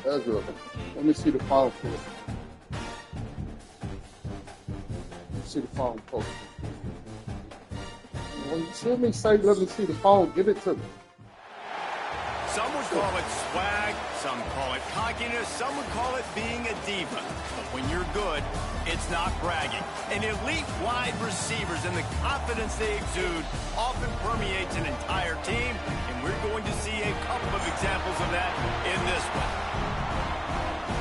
Ezra, let me see the foul for it. Let me see the foul for it. When you see me say, let me see the foul, give it to me. Some would call it swag, some call it cockiness, some would call it being a diva. But when you're good, it's not bragging. And elite wide receivers and the confidence they exude often permeates an entire team, and we're going to see a couple of examples of that in this one.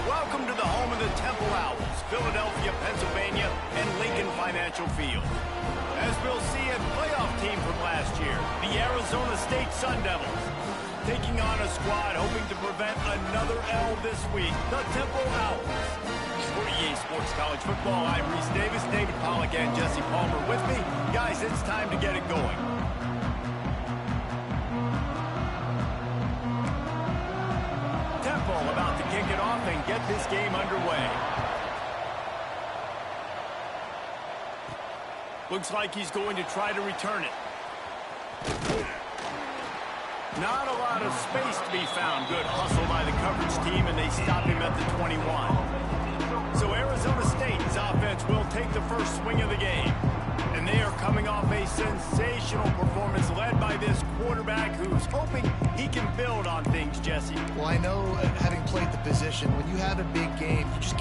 Welcome to the home of the Temple Owls, Philadelphia, Pennsylvania, and Lincoln Financial Field. As we'll see a playoff team from last year, the Arizona State Sun Devils, taking on a squad hoping to prevent another L this week, the Temple Owls. For EA Sports College Football, I'm Reese Davis, David Pollack, and Jesse Palmer with me. Guys, it's time to get it going. Temple about to kick it off and get this game underway. Looks like he's going to try to return it. Not a lot of space to be found. Good hustle by the coverage team, and they stop him at the 21. So Arizona State's offense will take the first swing of the game. And they are coming off a sensational performance led by this quarterback who's hoping he can build on things, Jesse. Well, I know, having played the position, when you have a big game, you just...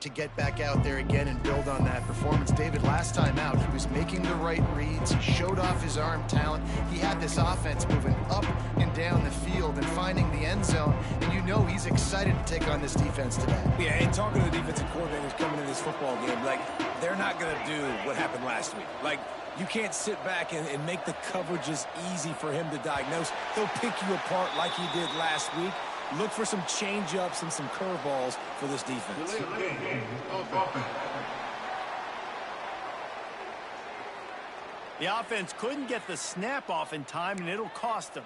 to get back out there again and build on that performance. David, last time out, he was making the right reads. He showed off his arm talent. He had this offense moving up and down the field and finding the end zone. And you know he's excited to take on this defense today. Yeah, and talking to the defensive coordinators coming into this football game, like, they're not going to do what happened last week. Like, you can't sit back and make the coverages easy for him to diagnose. He'll pick you apart like he did last week. Look for some change-ups and some curveballs for this defense. The offense couldn't get the snap off in time, and it'll cost them.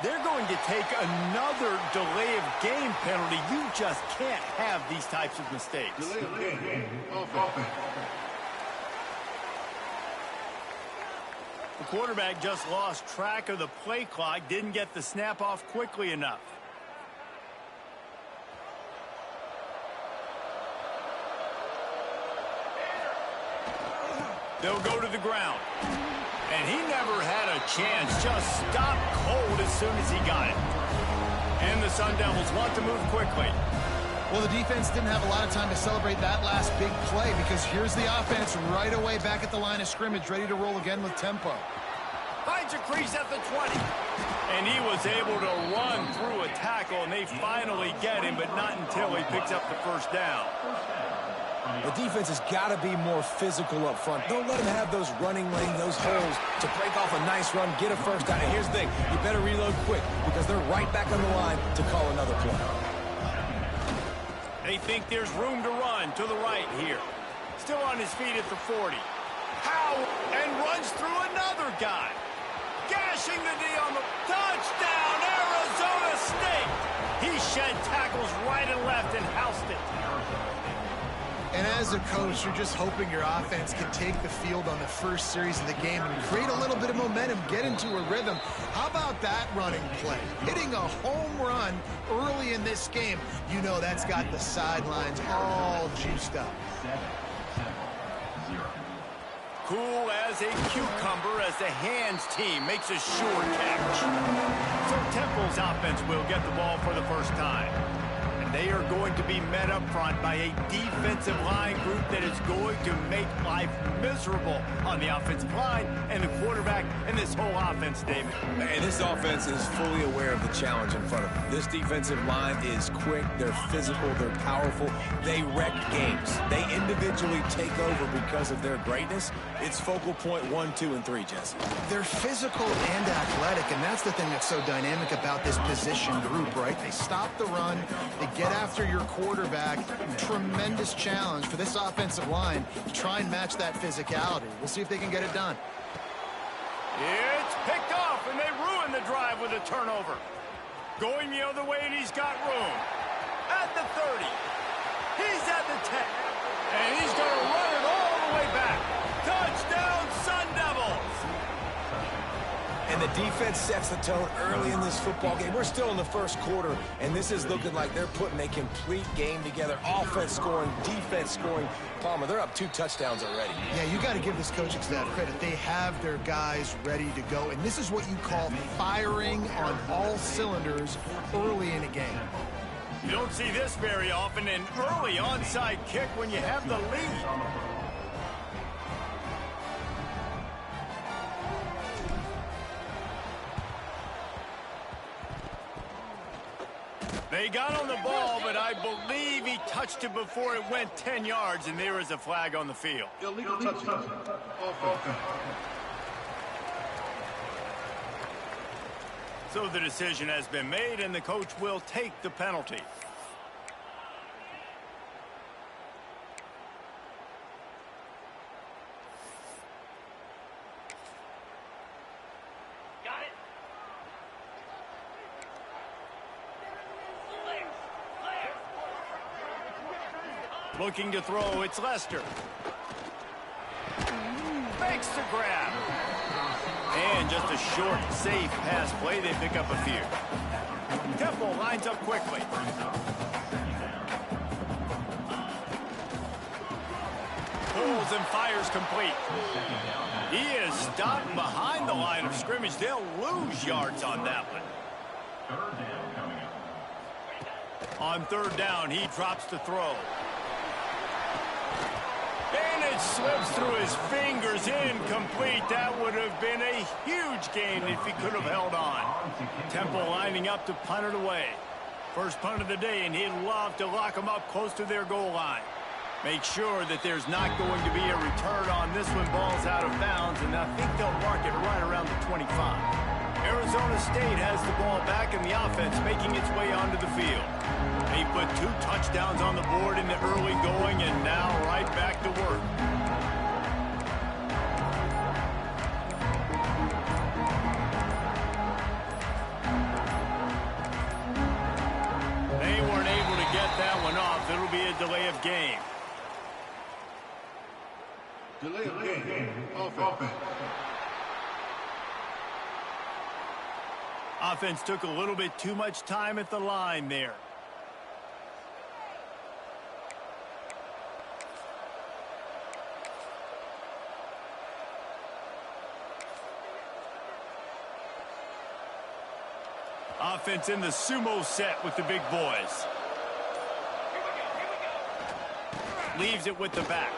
They're going to take another delay of game penalty. You just can't have these types of mistakes. Delay of game. Offense. The quarterback just lost track of the play clock, didn't get the snap off quickly enough. They'll go to the ground. And he never had a chance, just stopped cold as soon as he got it. And the Sun Devils want to move quickly. Well, the defense didn't have a lot of time to celebrate that last big play because here's the offense right away back at the line of scrimmage, ready to roll again with tempo. Finds a crease at the 20. And he was able to run through a tackle, and they finally get him, but not until he picks up the first down. The defense has got to be more physical up front. Don't let them have those running lanes, those holes to break off a nice run, get a first down. And here's the thing, you better reload quick because they're right back on the line to call another play. They think there's room to run to the right here. Still on his feet at the 40. How? And runs through another guy. Gashing the D on the touchdown, Arizona State. He shed tackles right and left and housed it. And as a coach, you're just hoping your offense can take the field on the first series of the game and create a little bit of momentum, get into a rhythm. How about that running play? Hitting a home run early in this game. You know that's got the sidelines all juiced up. Cool as a cucumber as the hands team makes a sure catch. So Temple's offense will get the ball for the first time. And they are going to be met up front by a defensive line group that is going to make life miserable on the offensive line and the quarterback and this whole offense, David. And this offense is fully aware of the challenge in front of them. This defensive line is quick, they're physical, they're powerful, they wreck games. They individually take over because of their greatness. It's focal point 1, 2, and 3, Jesse. They're physical and athletic, and that's the thing that's so dynamic about this position group, right? They stop the run, they get after your quarterback. Tremendous challenge for this offensive line to try and match that physicality. We'll see if they can get it done. It's picked off, and they ruin the drive with a turnover. Going the other way, and he's got room. At the 30. He's at the 10. And he's going to run it all the way back. Touchdown, Sun Devils! And the defense sets the tone early in this football game. We're still in the first quarter, and this is looking like they're putting a complete game together. Offense scoring, defense scoring. Palmer, they're up 2 touchdowns already. Yeah, you got to give this coaching staff credit. They have their guys ready to go, and this is what you call firing on all cylinders early in a game. You don't see this very often, an early onside kick when you have the lead. They got on the ball, but I believe he touched it before it went 10 yards, and there is a flag on the field. Illegal touchdown. Offense. So the decision has been made, and the coach will take the penalty. Looking to throw, it's Lester. Makes the grab. And just a short, safe pass play. They pick up a few. Temple lines up quickly. Pulls and fires complete. He is stopped behind the line of scrimmage. They'll lose yards on that one. On third down, he drops to throw. And it slips through his fingers, incomplete. That would have been a huge gain if he could have held on. Temple lining up to punt it away. First punt of the day, and he'd love to lock them up close to their goal line. Make sure that there's not going to be a return on this one. Ball's out of bounds, and I think they'll mark it right around the 25. Arizona State has the ball back, and the offense making its way onto the field. They put 2 touchdowns on the board in the early going, and now right back to work. Delay of game. Offense. Offense took a little bit too much time at the line there. Offense in the sumo set with the big boys. Leaves it with the back.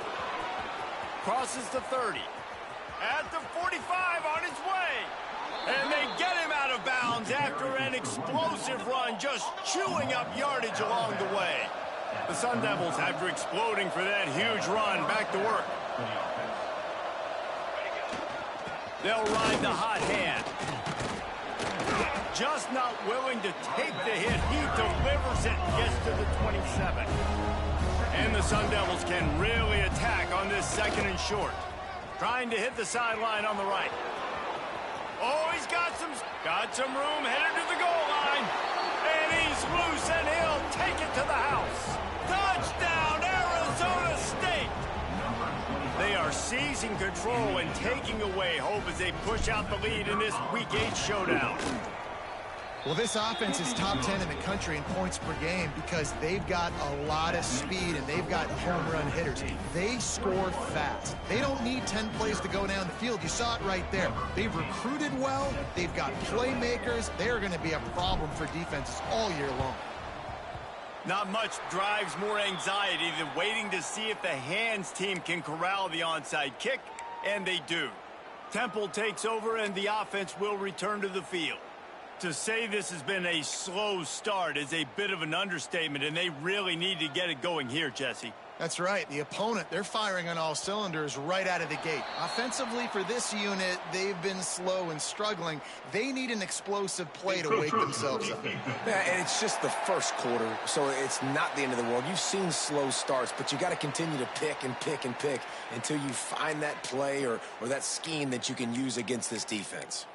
Crosses the 30. At the 45 on his way. And they get him out of bounds after an explosive run, just chewing up yardage along the way. The Sun Devils, after exploding for that huge run, back to work. They'll ride the hot hand. Just not willing to take the hit. He delivers it and gets to the 27. And the Sun Devils can really attack on this 2nd and short. Trying to hit the sideline on the right. Oh, he's got some room headed to the goal line. And he's loose, and he'll take it to the house. Touchdown, Arizona State! They are seizing control and taking away hope as they push out the lead in this Week 8 showdown. Well, this offense is top 10 in the country in points per game because they've got a lot of speed and they've got home run hitters. They score fast. They don't need 10 plays to go down the field. You saw it right there. They've recruited well. They've got playmakers. They're going to be a problem for defenses all year long. Not much drives more anxiety than waiting to see if the hands team can corral the onside kick, and they do. Temple takes over, and the offense will return to the field. To say this has been a slow start is a bit of an understatement, and they really need to get it going here, Jesse. That's right. The opponent, they're firing on all cylinders right out of the gate. Offensively, for this unit, they've been slow and struggling. They need an explosive play to wake themselves up. Yeah, and it's just the first quarter, so it's not the end of the world. You've seen slow starts, but you got to continue to pick and pick and pick until you find that play or that scheme that you can use against this defense.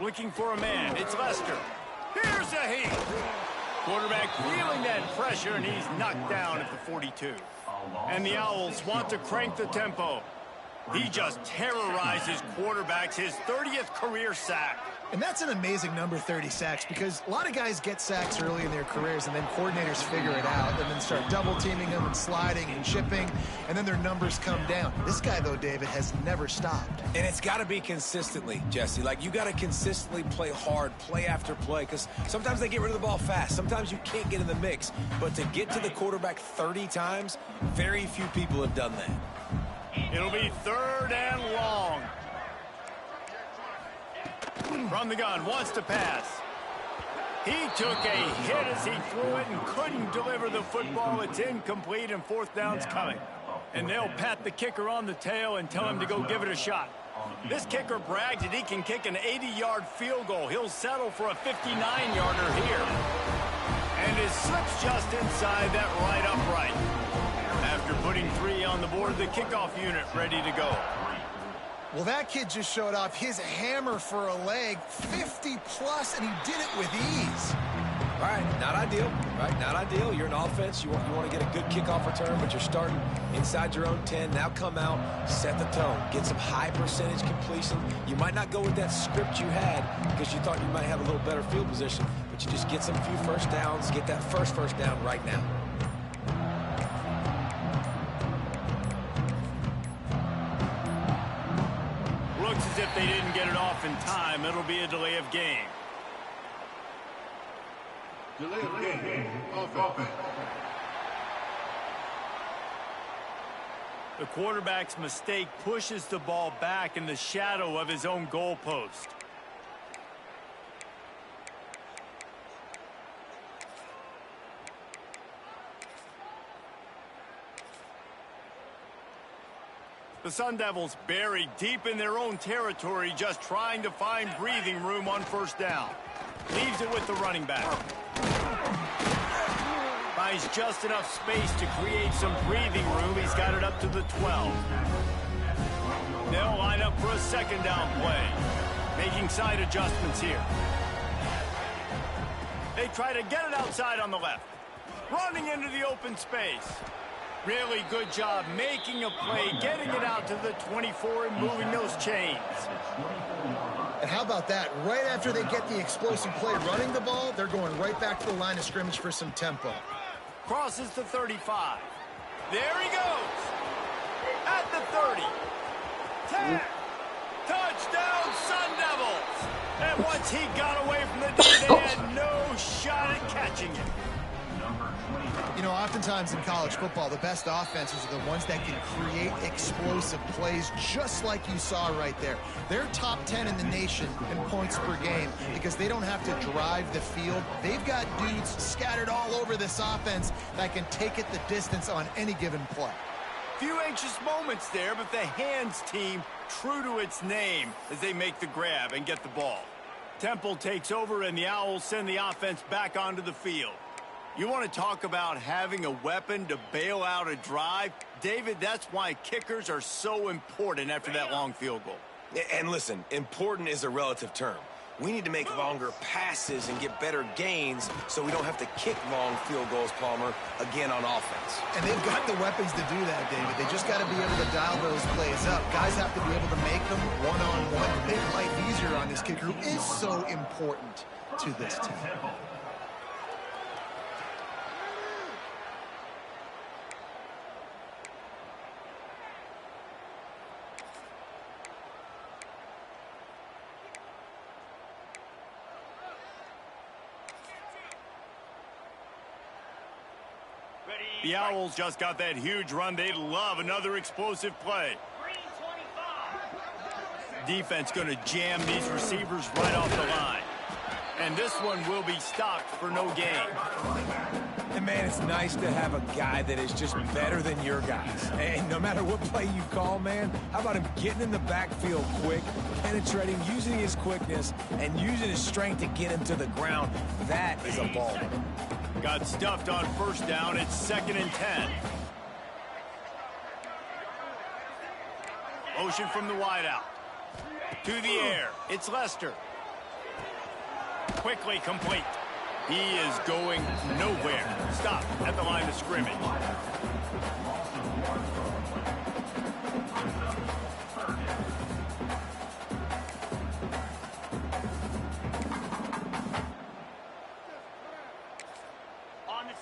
Looking for a man. It's Lester. Here's a heat. Quarterback feeling that pressure, and he's knocked down at the 42. And the Owls want to crank the tempo. He just terrorizes quarterbacks, his 30th career sack. And that's an amazing number, 30 sacks, because a lot of guys get sacks early in their careers, and then coordinators figure it out, and then start double-teaming them and sliding and chipping, and then their numbers come down. This guy, though, David, has never stopped. And it's got to be consistently, Jesse. Like, you got to consistently play hard, play after play, because sometimes they get rid of the ball fast. Sometimes you can't get in the mix. But to get to the quarterback 30 times, very few people have done that. It'll be 3rd and long. From the gun, wants to pass. He took a hit as he threw it and couldn't deliver the football. It's incomplete, and 4th down's coming. And they'll pat the kicker on the tail and tell him to go give it a shot. This kicker brags that he can kick an 80-yard field goal. He'll settle for a 59-yarder here. And it slips just inside that right upright. After putting 3 on the board, the kickoff unit ready to go. Well, that kid just showed off his hammer for a leg, 50-plus, and he did it with ease. All right, not ideal, right? Not ideal. You're an offense. You want to get a good kickoff return, but you're starting inside your own 10. Now come out, set the tone, get some high percentage completion. You might not go with that script you had because you thought you might have a little better field position, but you just get some few first downs, get that first down right now. Looks as if they didn't get it off in time. It'll be a delay of game. Delay of game. Offense. The quarterback's mistake pushes the ball back in the shadow of his own goalpost. The Sun Devils buried deep in their own territory, just trying to find breathing room on 1st down. Leaves it with the running back. Finds just enough space to create some breathing room. He's got it up to the 12. They'll line up for a second down play. Making side adjustments here. They try to get it outside on the left. Running into the open space. Really good job making a play, getting it out to the 24 and moving those chains. And how about that? Right after they get the explosive play running the ball, they're going right back to the line of scrimmage for some tempo. Crosses the 35. There he goes. At the 30. 10. Touchdown, Sun Devils. And once he got away from the D, they had no shot at catching it. You know, oftentimes in college football, the best offenses are the ones that can create explosive plays, just like you saw right there. They're top 10 in the nation in points per game because they don't have to drive the field. They've got dudes scattered all over this offense that can take it the distance on any given play. Few anxious moments there, but the hands team true to its name as they make the grab and get the ball. Temple takes over, and the Owls send the offense back onto the field. You want to talk about having a weapon to bail out a drive? David, that's why kickers are so important after that long field goal. And listen, important is a relative term. We need to make longer passes and get better gains so we don't have to kick long field goals, Palmer, again on offense. And they've got the weapons to do that, David. They just got to be able to dial those plays up. Guys have to be able to make them one-on-one to make life easier on this kicker who is so important to this team. The Owls just got that huge run. They'd love another explosive play. Defense going to jam these receivers right off the line. And this one will be stopped for no gain. And, man, it's nice to have a guy that is just better than your guys. And no matter what play you call, man, how about him getting in the backfield quick, penetrating, using his quickness, and using his strength to get him to the ground. That is a ball. Got stuffed on first down. It's 2nd and 10. Motion from the wideout. To the air. It's Lester. Quickly complete. He is going nowhere. Stop at the line of scrimmage.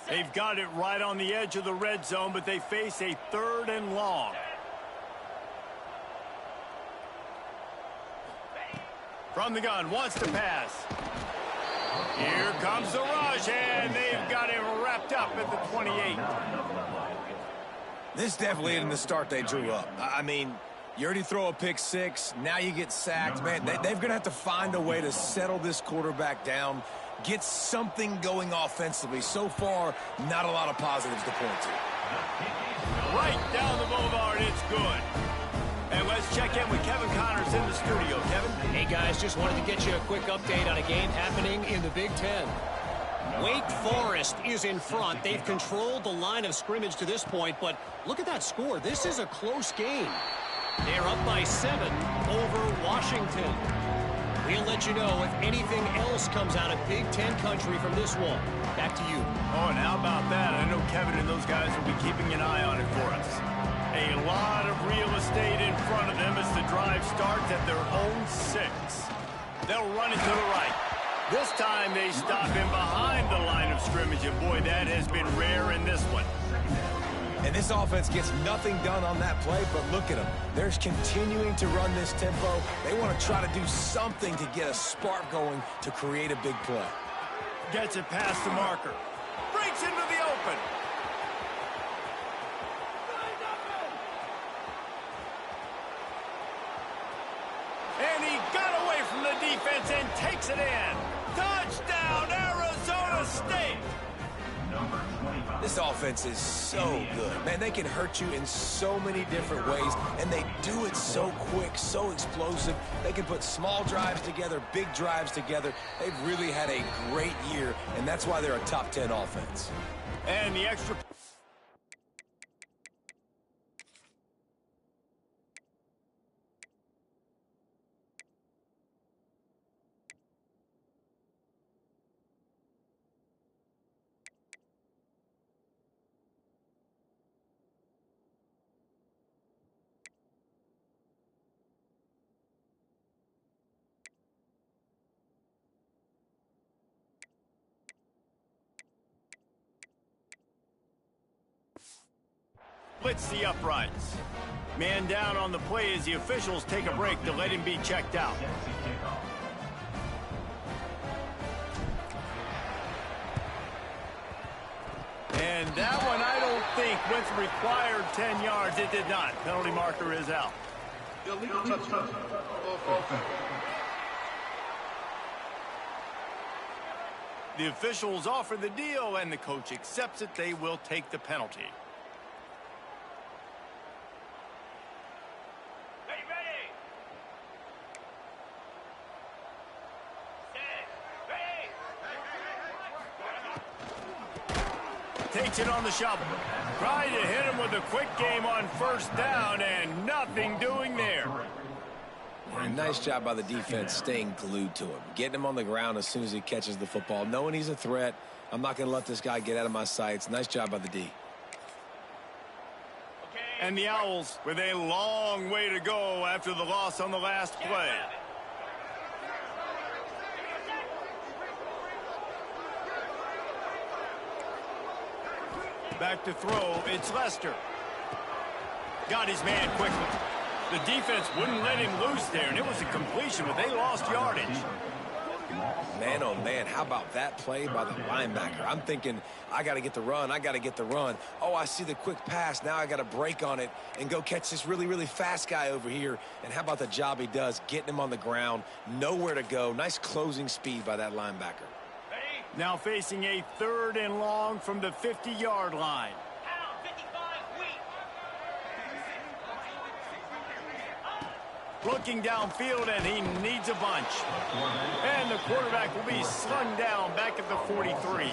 They've got it right on the edge of the red zone, but they face a 3rd and long. From the gun, wants to pass. Here comes the rush, and they've got him wrapped up at the 28. This definitely isn't the start they drew up. I mean, you already throw a pick six, now you get sacked. Man, they're going to have to find a way to settle this quarterback down, get something going offensively. So far, not a lot of positives to point to. Right down the boulevard, it's good. And let's check in with Kevin Connors in the studio. Kevin? Hey, guys, just wanted to get you a quick update on a game happening in the Big Ten. Wake Forest is in front. They've controlled the line of scrimmage to this point, but look at that score. This is a close game. They're up by 7 over Washington. We'll let you know if anything else comes out of Big Ten country from this one. Back to you. Oh, and how about that? I know Kevin and those guys will be keeping an eye on it for us. A lot of real estate in front of them as the drive starts at their own 6. They'll run it to the right. This time they stop him behind the line of scrimmage, and boy, that has been rare in this one. And this offense gets nothing done on that play, but look at them. They're continuing to run this tempo. They want to try to do something to get a spark going to create a big play. Gets it past the marker. Breaks into the open. And he got away from the defense and takes it in. Touchdown, Arizona State. This offense is so good. Man, they can hurt you in so many different ways, and they do it so quick, so explosive. They can put small drives together, big drives together. They've really had a great year, and that's why they're a top 10 offense. And the extra... Blitz the uprights. Man down on the play as the officials take a break to let him be checked out. And that one, I don't think, went the required 10 yards. It did not. Penalty marker is out. Illegal touchdown. Offense. The officials offer the deal, and the coach accepts it. They will take the penalty. Takes it on the shovel. Tried to hit him with a quick game on first down, and nothing doing there. And nice job by the defense staying glued to him. Getting him on the ground as soon as he catches the football. Knowing he's a threat, I'm not going to let this guy get out of my sights. Nice job by the D. And the Owls with a long way to go after the loss on the last play. Back to throw, it's Lester. Got his man quickly. The defense wouldn't let him loose there, and it was a completion, but they lost yardage. Man, oh man, how about that play by the linebacker? I'm thinking, I got to get the run, I got to get the run. Oh, I see the quick pass, now I got to break on it and go catch this really, really fast guy over here. And how about the job he does, getting him on the ground, nowhere to go. Nice closing speed by that linebacker. Now facing a 3rd and long from the 50-yard line. Looking downfield, and he needs a bunch. And the quarterback will be slung down back at the 43.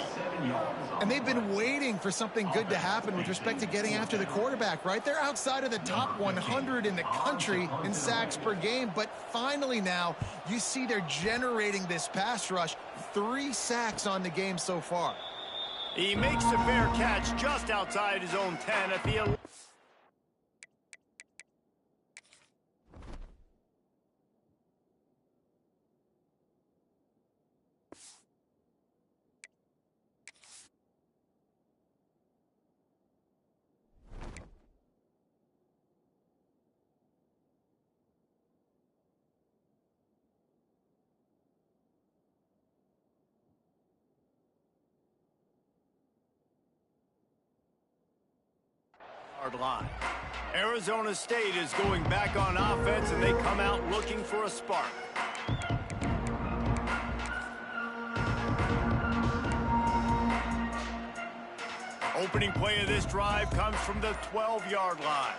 And they've been waiting for something good to happen with respect to getting after the quarterback, right? They're outside of the top 100 in the country in sacks per game, but finally now you see they're generating this pass rush. 3 sacks on the game so far. He makes the fair catch just outside his own 10 at the... line. Arizona State is going back on offense, and they come out looking for a spark. Opening play of this drive comes from the 12-yard line.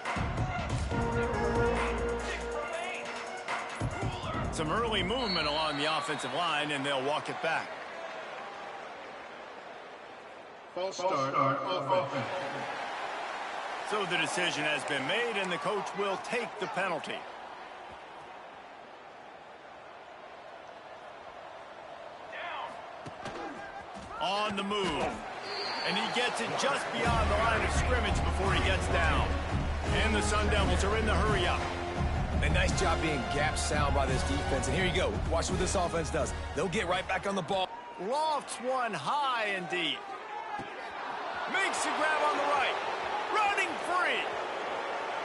Some early movement along the offensive line, and they'll walk it back. False start. Offense. So the decision has been made, and the coach will take the penalty. On the move. And he gets it just beyond the line of scrimmage before he gets down. And the Sun Devils are in the hurry-up. A nice job being gap sound by this defense. And here you go. Watch what this offense does. They'll get right back on the ball. Lofts one high and deep. Makes the grab on the right. Running free.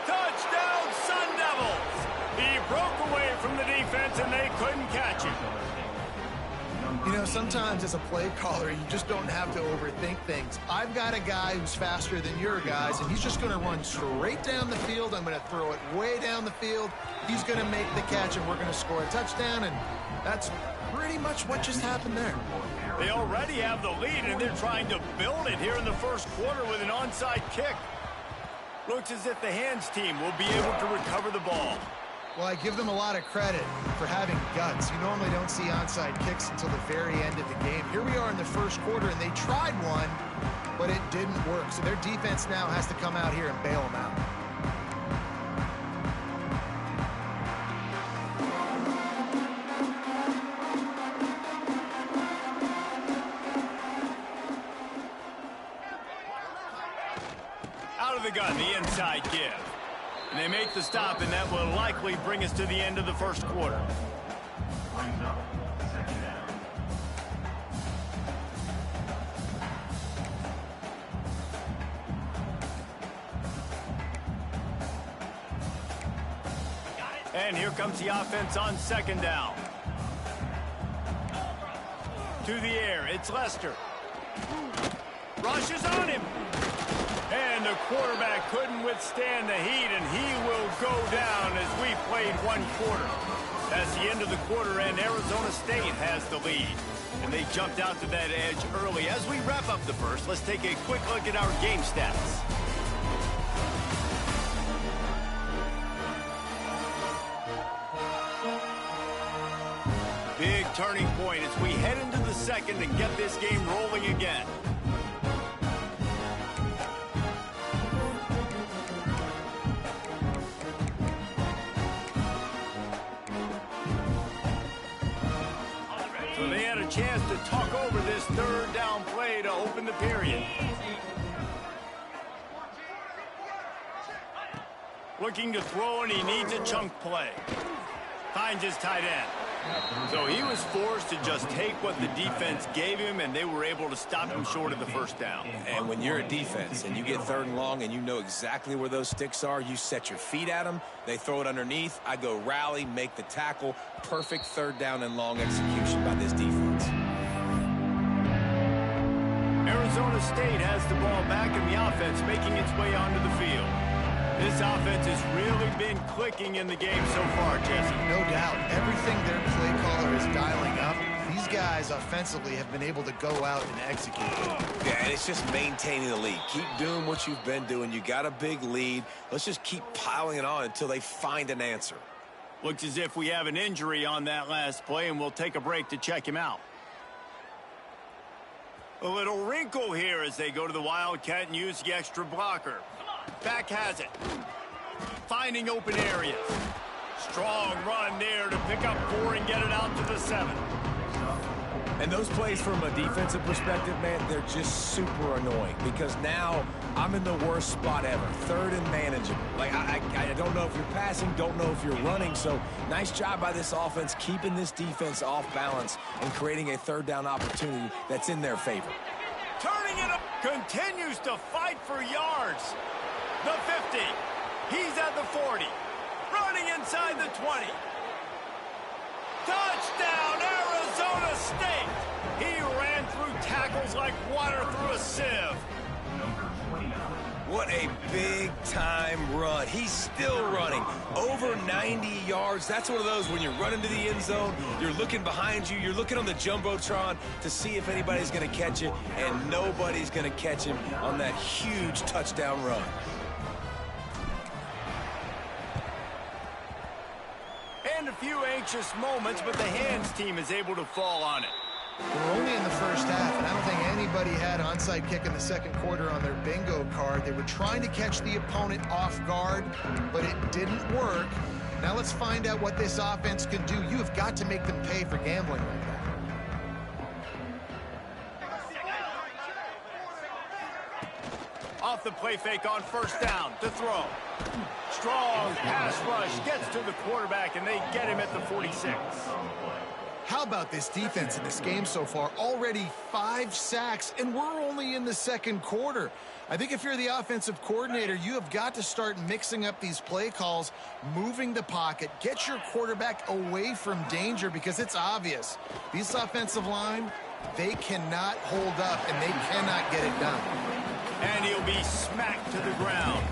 Touchdown, Sun Devils. He broke away from the defense, and they couldn't catch him. You know, sometimes as a play caller, you just don't have to overthink things. I've got a guy who's faster than your guys, and he's just going to run straight down the field. I'm going to throw it way down the field. He's going to make the catch, and we're going to score a touchdown, and that's pretty much what just happened there. They already have the lead, and they're trying to build it here in the first quarter with an onside kick. Looks as if the hands team will be able to recover the ball. Well, I give them a lot of credit for having guts. You normally don't see onside kicks until the very end of the game. Here we are in the first quarter, and they tried one, but it didn't work. So their defense now has to come out here and bail them out. Out of the gun, the inside give. And they make the stop, and that will likely bring us to the end of the first quarter. And here comes the offense on second down. To the air, it's Lester. Rushes on him. And the quarterback couldn't withstand the heat, and he will go down as we played one quarter. That's the end of the quarter, and Arizona State has the lead. And they jumped out to that edge early. As we wrap up the first, let's take a quick look at our game stats. Big turning point as we head into the second and get this game rolling again. So they had a chance to talk over this third down play to open the period. Looking to throw, and he needs a chunk play. Finds his tight end. So he was forced to just take what the defense gave him, and they were able to stop him short of the first down. And when you're a defense and you get third and long and you know exactly where those sticks are, you set your feet at them, they throw it underneath, I go rally, make the tackle. Perfect third down and long execution by this defense. Arizona State has the ball back, and the offense making its way onto the field. This offense has really been clicking in the game so far, Jesse. No doubt. Everything their play caller is dialing up, these guys offensively have been able to go out and execute. Yeah, and it's just maintaining the lead. Keep doing what you've been doing. You got a big lead. Let's just keep piling it on until they find an answer. Looks as if we have an injury on that last play, and we'll take a break to check him out. A little wrinkle here as they go to the Wildcat and use the extra blocker. Back has it. Finding open areas. Strong run there to pick up 4 and get it out to the 7. And those plays from a defensive perspective, man, they're just super annoying because now I'm in the worst spot ever. Third and manageable. Like, I don't know if you're passing, don't know if you're running. So nice job by this offense keeping this defense off balance and creating a third down opportunity that's in their favor. Turning it up. Continues to fight for yards. The 50. He's at the 40. Running inside the 20. Touchdown, Arizona State. He ran through tackles like water through a sieve. What a big-time run. He's still running. Over 90 yards. That's one of those when you're running to the end zone, you're looking behind you, you're looking on the Jumbotron to see if anybody's going to catch it, and nobody's going to catch him on that huge touchdown run. And a few anxious moments, but the hands team is able to fall on it. We're only in the first half, and I don't think anybody had onside kick in the second quarter on their bingo card. They were trying to catch the opponent off guard, but it didn't work. Now let's find out what this offense can do. You have got to make them pay for gambling like that. Off the play fake on first down to throw. Strong pass rush gets to the quarterback, and they get him at the 46. How about this defense in this game so far? Already 5 sacks, and we're only in the second quarter. I think if you're the offensive coordinator, you have got to start mixing up these play calls, moving the pocket, get your quarterback away from danger, because it's obvious. These offensive line, they cannot hold up, and they cannot get it done. And he'll be smacked to the ground.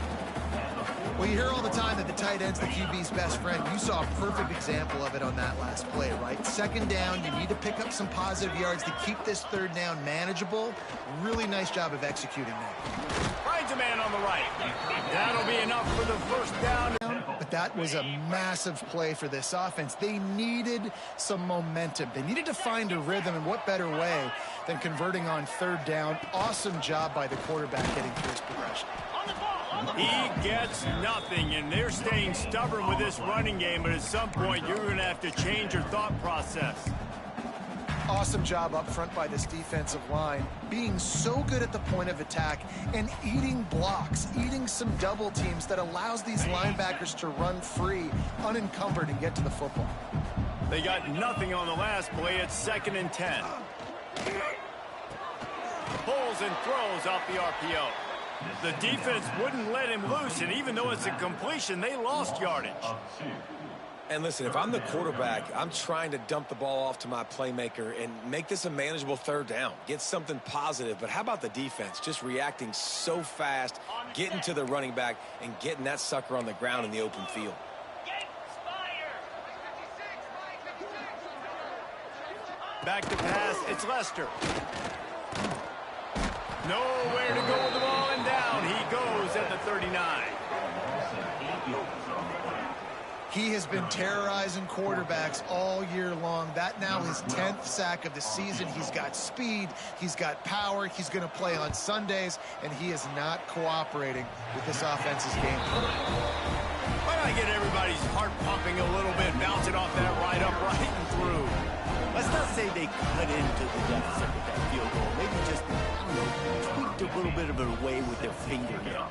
Well, you hear all the time that the tight end's the QB's best friend. You saw a perfect example of it on that last play, right? Second down, you need to pick up some positive yards to keep this third down manageable. Really nice job of executing that. Finds a man on the right. That'll be enough for the first down. But That was a massive play for this offense. They needed some momentum. They needed to find a rhythm, and what better way than converting on third down. Awesome job by the quarterback getting through his progression. He gets nothing, and they're staying stubborn with this running game, but at some point you're going to have to change your thought process. Awesome job up front by this defensive line, being so good at the point of attack and eating blocks, eating some double teams that allows these linebackers to run free, unencumbered, and get to the football. They got nothing on the last play. It's 2nd and 10. Pulls and throws off the RPO. The defense wouldn't let him loose, and even though it's a completion, they lost yardage. And listen, if I'm the quarterback, I'm trying to dump the ball off to my playmaker and make this a manageable third down. Get something positive. But how about the defense? Just reacting so fast, getting to the running back, and getting that sucker on the ground in the open field. Back to pass, it's Lester. Nowhere to go with the ball, and down he goes at the 39. He has been terrorizing quarterbacks all year long. That now his 10th sack of the season. He's got speed. He's got power. He's going to play on Sundays, and he is not cooperating with this offense's game plan. Why not get everybody's heart pumping a little bit, bouncing off that right up, right and through? Let's not say they cut into the deficit with that field goal. Maybe just, I don't know, tweaked a little bit of it away with their fingernail.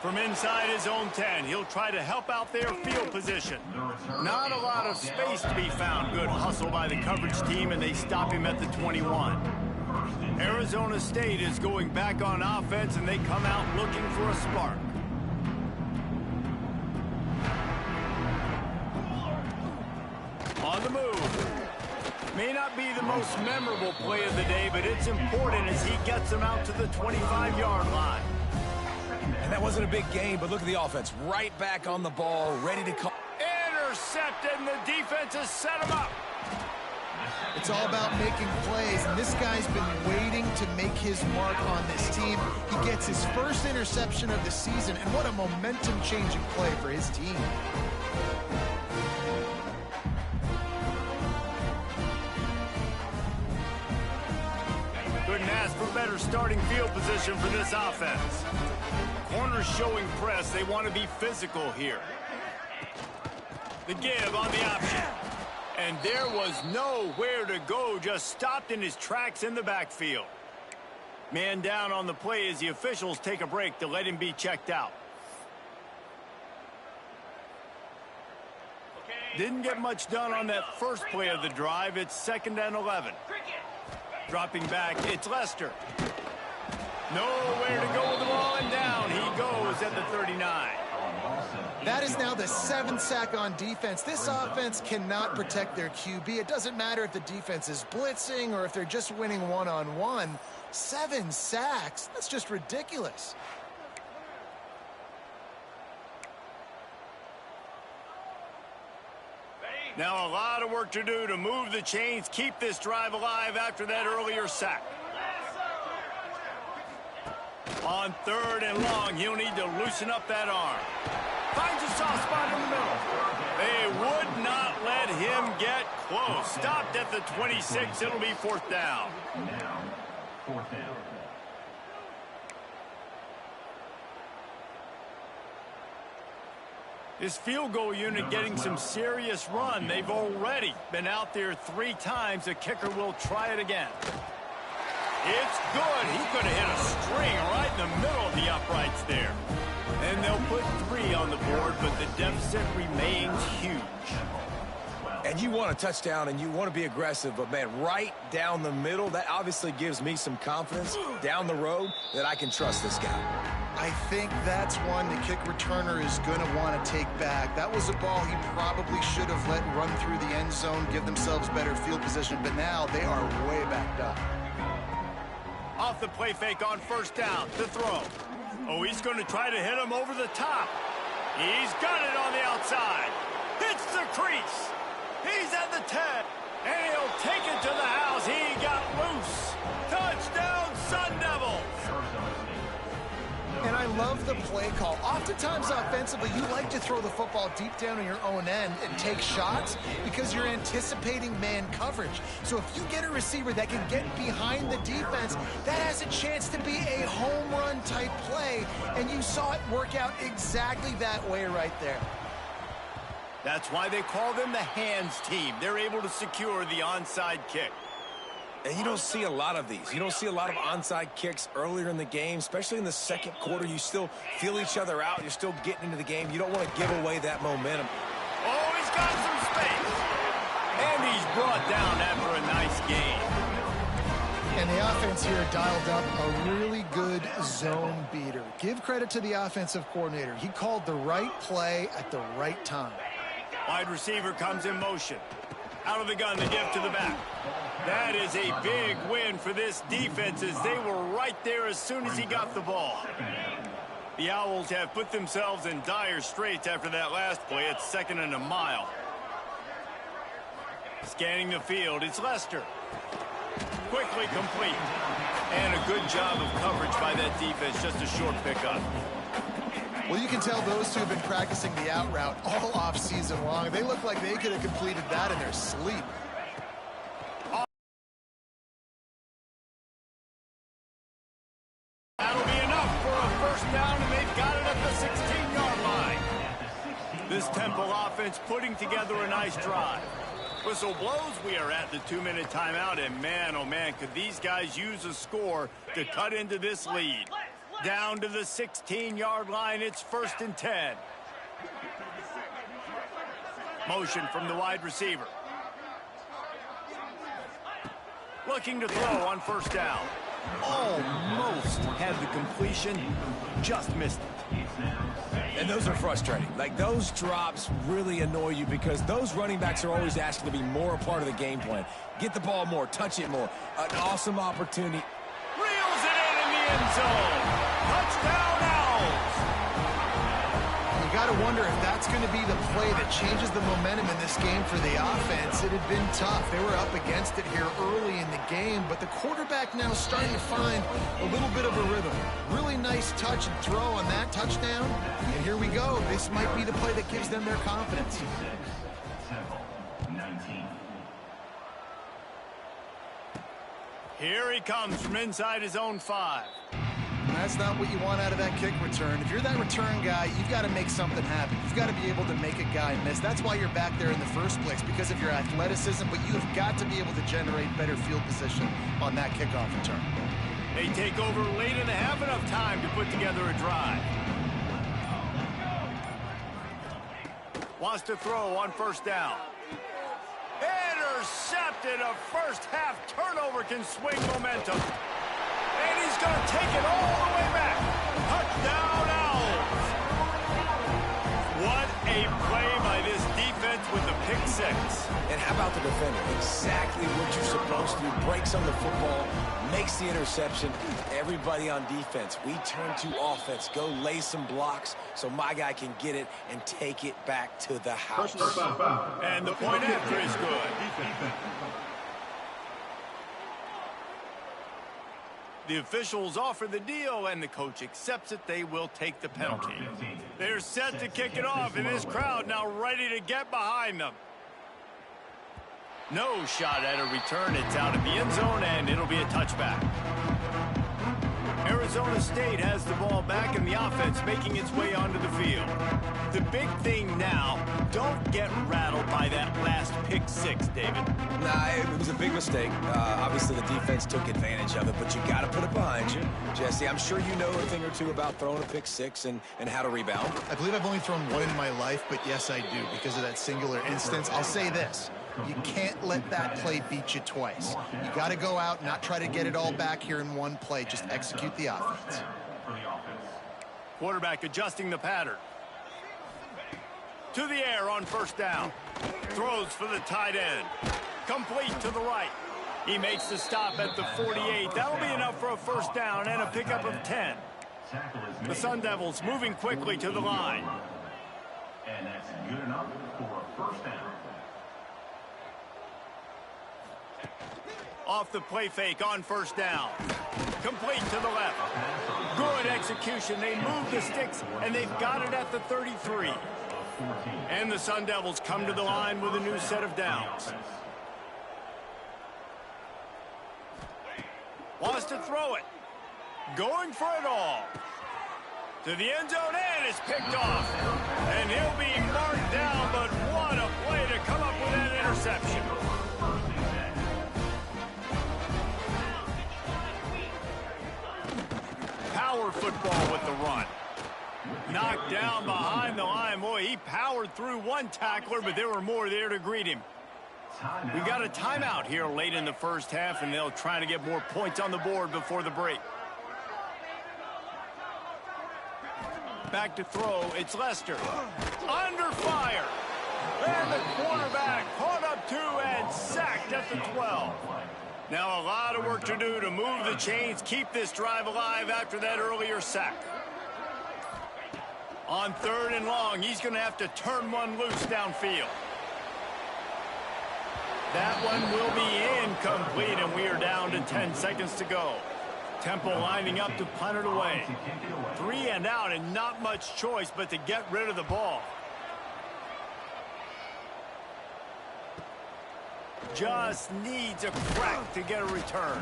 From inside his own 10, he'll try to help out their field position. Not a lot of space to be found. Good hustle by the coverage team, and they stop him at the 21. Arizona State is going back on offense, and they come out looking for a spark. On the move. May not be the most memorable play of the day, but it's important as he gets them out to the 25-yard line. And that wasn't a big game, but look at the offense. Right back on the ball, ready to call. Intercepted, and the defense has set him up. It's all about making plays, and this guy's been waiting to make his mark on this team. He gets his first interception of the season, and what a momentum-changing play for his team. Couldn't ask for better starting field position for this offense. Corners showing press. They want to be physical here. The give on the option. And there was nowhere to go. Just stopped in his tracks in the backfield. Man down on the play as the officials take a break to let him be checked out. Didn't get much done on that first play of the drive. It's 2nd and 11. Dropping back, it's Lester. Nowhere to go with the ball, and down he goes at the 39. That is now the 7th sack on defense. This offense cannot protect their QB. It doesn't matter if the defense is blitzing or if they're just winning one-on-one. 7 sacks, that's just ridiculous. Now a lot of work to do to move the chains, keep this drive alive after that earlier sack. On 3rd and long, he'll need to loosen up that arm. Finds a soft spot in the middle. They would not let him get close. Stopped at the 26. It'll be 4th down. Now, 4th down. This field goal unit getting some serious run. They've already been out there 3 times. The kicker will try it again. It's good. He could have hit a string right in the middle of the uprights there. And they'll put 3 on the board, but the deficit remains huge. And you want a touchdown and you want to be aggressive, but man, right down the middle, that obviously gives me some confidence down the road that I can trust this guy. I think that's one the kick returner is going to want to take back. That was a ball he probably should have let run through the end zone, give themselves better field position, but now they are way backed up. Off the play fake on 1st down to throw. Oh, he's going to try to hit him over the top. He's got it on the outside. Hits the crease. He's at the 10. And he'll take it to the house. He got loose. Touchdown, Sun Devils. And I love the play call. Oftentimes offensively, you like to throw the football deep down on your own end and take shots because you're anticipating man coverage. So if you get a receiver that can get behind the defense, that has a chance to be a home run type play. And you saw it work out exactly that way right there. That's why they call them the hands team. They're able to secure the onside kick. And you don't see a lot of these. You don't see a lot of onside kicks earlier in the game, especially in the second quarter. You still feel each other out. You're still getting into the game. You don't want to give away that momentum. Oh, he's got some space. And he's brought down after a nice game. And the offense here dialed up a really good zone beater. Give credit to the offensive coordinator. He called the right play at the right time. Wide receiver comes in motion. Out of the gun, the give to the back. That is a big win for this defense as they were right there as soon as he got the ball. The Owls have put themselves in dire straits after that last play. It's 2nd and a mile. Scanning the field, it's Lester. Quickly complete. And a good job of coverage by that defense, just a short pickup. Well, you can tell those two have been practicing the out route all off season long. They look like they could have completed that in their sleep. That'll be enough for a first down, and they've got it at the 16-yard line. This Temple offense putting together a nice drive. Whistle blows, we are at the 2-minute timeout, and man, oh man, could these guys use a score to cut into this lead. Down to the 16-yard line, it's 1st and 10. Motion from the wide receiver. Looking to throw on 1st down. Almost had the completion, just missed it. And those are frustrating. Like, those drops really annoy you because those running backs are always asking to be more a part of the game plan. Get the ball more, touch it more. An awesome opportunity. Reels it in the end zone. Touchdown, Owls. You got to wonder if that's going to be the play that changes the momentum in this game for the offense. It had been tough. They were up against it here early in the game, but the quarterback now starting to find a little bit of a rhythm. Really nice touch and throw on that touchdown. And here we go. This might be the play that gives them their confidence. Here he comes from inside his own 5. That's not what you want out of that kick return. If you're that return guy, you've got to make something happen. You've got to be able to make a guy miss. That's why you're back there in the first place, because of your athleticism, but you have got to be able to generate better field position on that kickoff return. They take over late and have enough time to put together a drive. Wants to throw on 1st down. Intercepted. A first-half turnover can swing momentum. And he's going to take it all the way back. Touchdown, Owls. What a play by this defense with the pick 6. And how about the defender? Exactly what you're supposed to do. Breaks on the football, makes the interception. Everybody on defense, we turn to offense. Go lay some blocks so my guy can get it and take it back to the house. And the point after is good. The officials offer the deal, and the coach accepts it. They will take the penalty. They're set to kick it off, and this crowd now ready to get behind them. No shot at a return. It's out of the end zone, and it'll be a touchback. Arizona State has the ball back, and the offense making its way onto the field. The big thing now, don't get rattled by that last pick 6, David. Nah, it was a big mistake. Obviously, the defense took advantage of it, but you got to put it behind you. Jesse, I'm sure you know a thing or two about throwing a pick 6 and how to rebound. I believe I've only thrown one in my life, but yes, I do, because of that singular instance. I'll say this. You can't let that play beat you twice. You got to go out, not try to get it all back here in one play. Just execute the offense. Quarterback adjusting the pattern. To the air on 1st down. Throws for the tight end. Complete to the right. He makes the stop at the 48. That'll be enough for a 1st down and a pickup of 10. The Sun Devils moving quickly to the line. And that's good enough for a 1st down. Off the play fake on first down. Complete to the left. Good execution. They move the sticks, and they've got it at the 33. And the Sun Devils come to the line with a new set of downs. Wants to throw it. Going for it all. To the end zone, and it's picked off. And he'll be marked down, but what a play to come up with that interception. Power football with the run. Knocked down behind the line. Boy, he powered through one tackler, but there were more there to greet him. We got a timeout here late in the first half, and they'll try to get more points on the board before the break. Back to throw, it's Lester. Under fire. And the quarterback caught up two and sacked at the 12. Now a lot of work to do to move the chains, keep this drive alive after that earlier sack. On 3rd and long, he's going to have to turn one loose downfield. That one will be incomplete, and we are down to 10 seconds to go. Temple lining up to punt it away. 3 and out, and not much choice but to get rid of the ball. Just needs a crack to get a return.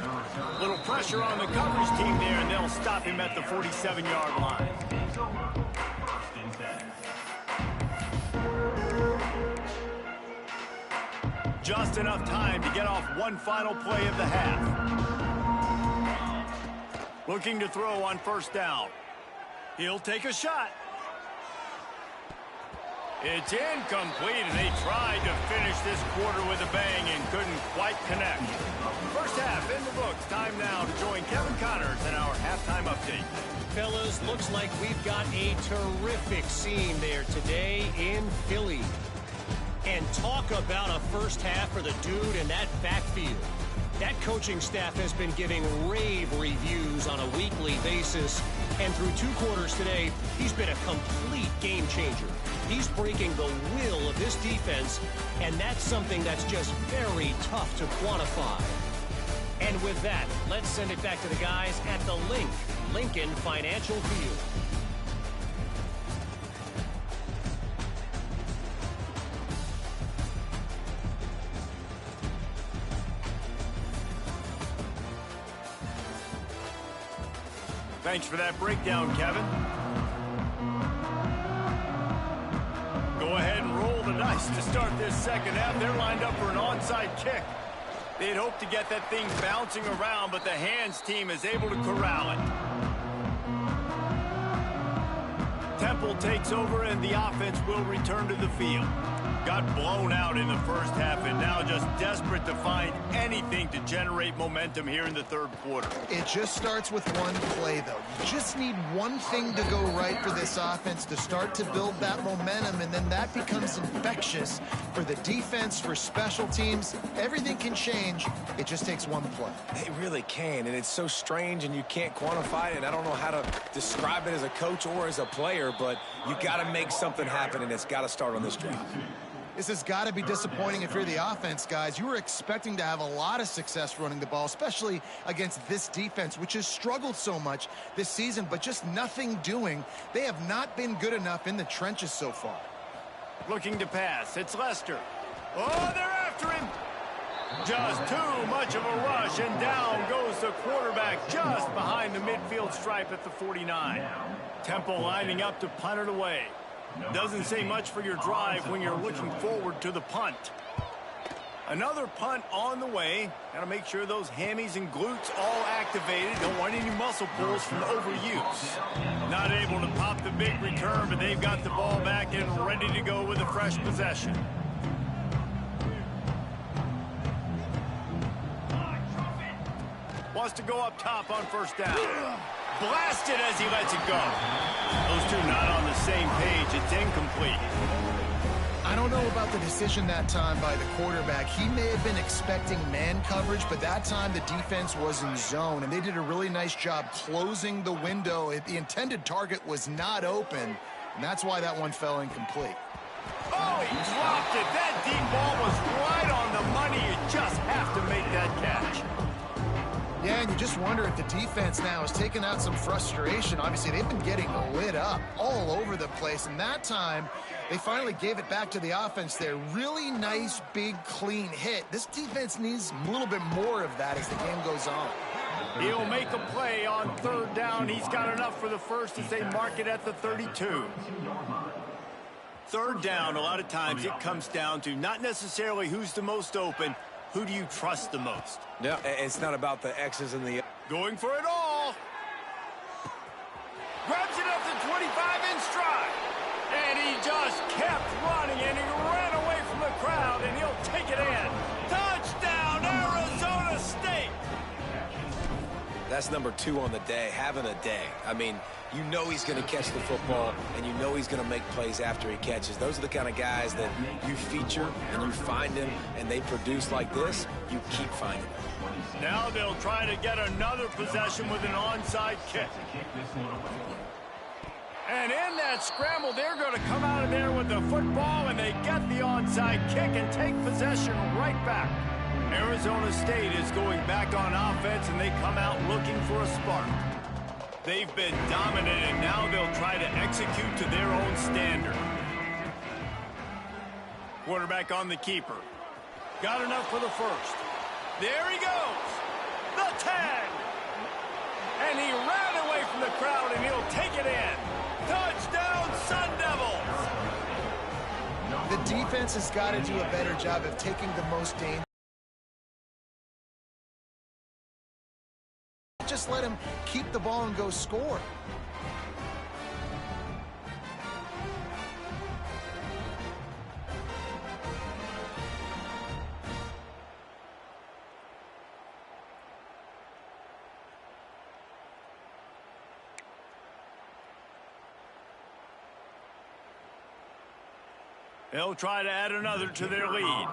Little pressure on the coverage team there, and they'll stop him at the 47-yard line. Just enough time to get off one final play of the half. Looking to throw on first down. He'll take a shot. It's incomplete, and they tried to finish this quarter with a bang and couldn't quite connect. First half in the books. Time now to join Kevin Connors in our halftime update. Fellas, looks like we've got a terrific scene there today in Philly. And talk about a first half for the dude in that backfield. That coaching staff has been giving rave reviews on a weekly basis. And through 2 quarters today, he's been a complete game changer. He's breaking the will of this defense, and that's something that's just very tough to quantify. And with that, let's send it back to the guys at the Lincoln Financial Field. Thanks for that breakdown, Kevin. Go ahead and roll the dice to start this second half. They're lined up for an onside kick. They'd hoped to get that thing bouncing around, but the hands team is able to corral it. Temple takes over, and the offense will return to the field. Got blown out in the first half, and now just desperate to find anything to generate momentum here in the third quarter. It just starts with one play, though. You just need one thing to go right for this offense to start to build that momentum, and then that becomes infectious for the defense, for special teams. Everything can change. It just takes one play. It really can, and it's so strange, and you can't quantify it, and I don't know how to describe it as a coach or as a player, but you got to make something happen, and it's got to start on this drive. This has got to be disappointing if you're the offense, guys. You were expecting to have a lot of success running the ball, especially against this defense, which has struggled so much this season, but just nothing doing. They have not been good enough in the trenches so far. Looking to pass. It's Lester. Oh, they're after him. Just too much of a rush, and down goes the quarterback just behind the midfield stripe at the 49. Temple lining up to punt it away. Doesn't say much for your drive when you're looking forward to the punt. Another punt on the way. Got to make sure those hammies and glutes all activated. Don't want any muscle pulls from overuse. Not able to pop the big return, but they've got the ball back and ready to go with a fresh possession. Wants to go up top on first down. Blasted as he lets it go. Those two not on the same page. It's incomplete. I don't know about the decision that time by the quarterback. He may have been expecting man coverage, but that time the defense was in zone, and they did a really nice job closing the window. The intended target was not open, and that's why that one fell incomplete. Oh, he dropped it. That deep ball was right on the money. You just have to make that catch. just wonder if the defense now has taken out some frustration. Obviously, they've been getting lit up all over the place, and that time they finally gave it back to the offense there. Really nice, big, clean hit. This defense needs a little bit more of that as the game goes on. He'll make a play on third down. He's got enough for the first as they mark it at the 32. Third down, a lot of times it comes down to not necessarily who's the most open, who do you trust the most? No, it's not about the X's and the... Going for it all. Grabs it up to 25 in stride. And he just kept running, and he ran away from the crowd, and he'll take it in. Touchdown, Arizona State! That's number 2 on the day, having a day. I mean, you know he's going to catch the football, and you know he's going to make plays after he catches. Those are the kind of guys that you feature, and you find them, and they produce like this, you keep finding them. Now they'll try to get another possession with an onside kick. And in that scramble, they're going to come out of there with the football, and they get the onside kick and take possession right back. Arizona State is going back on offense, and they come out looking for a spark. They've been dominating. Now they'll try to execute to their own standard. Quarterback on the keeper. Got enough for the first. There he goes. The 10. And he ran away from the crowd, and he'll take it in. Touchdown, Sun Devils. The defense has got to do a better job of taking the most dangerous. Just let him keep the ball and go score. They'll try to add another to their lead.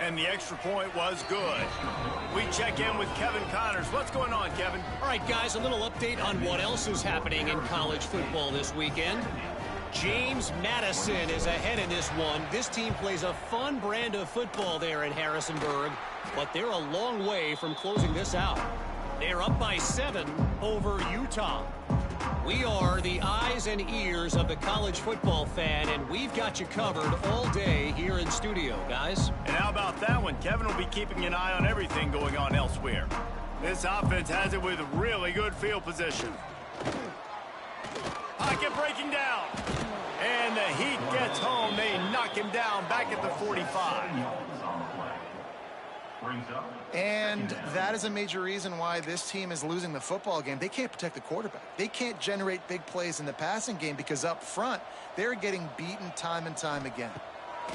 And the extra point was good. We check in with Kevin Connors. What's going on, Kevin? All right, guys, a little update on what else is happening in college football this weekend. James Madison is ahead in this one. This team plays a fun brand of football there in Harrisonburg, but they're a long way from closing this out. They're up by 7 over Utah. We are the eyes and ears of the college football fan, and we've got you covered all day here in studio, guys. And how about that one? Kevin will be keeping an eye on everything going on elsewhere. This offense has it with really good field position. Pocket breaking down. And the Heat gets home. They knock him down back at the 45. And that is a major reason why this team is losing the football game. They can't protect the quarterback. They can't generate big plays in the passing game because up front, they're getting beaten time and time again.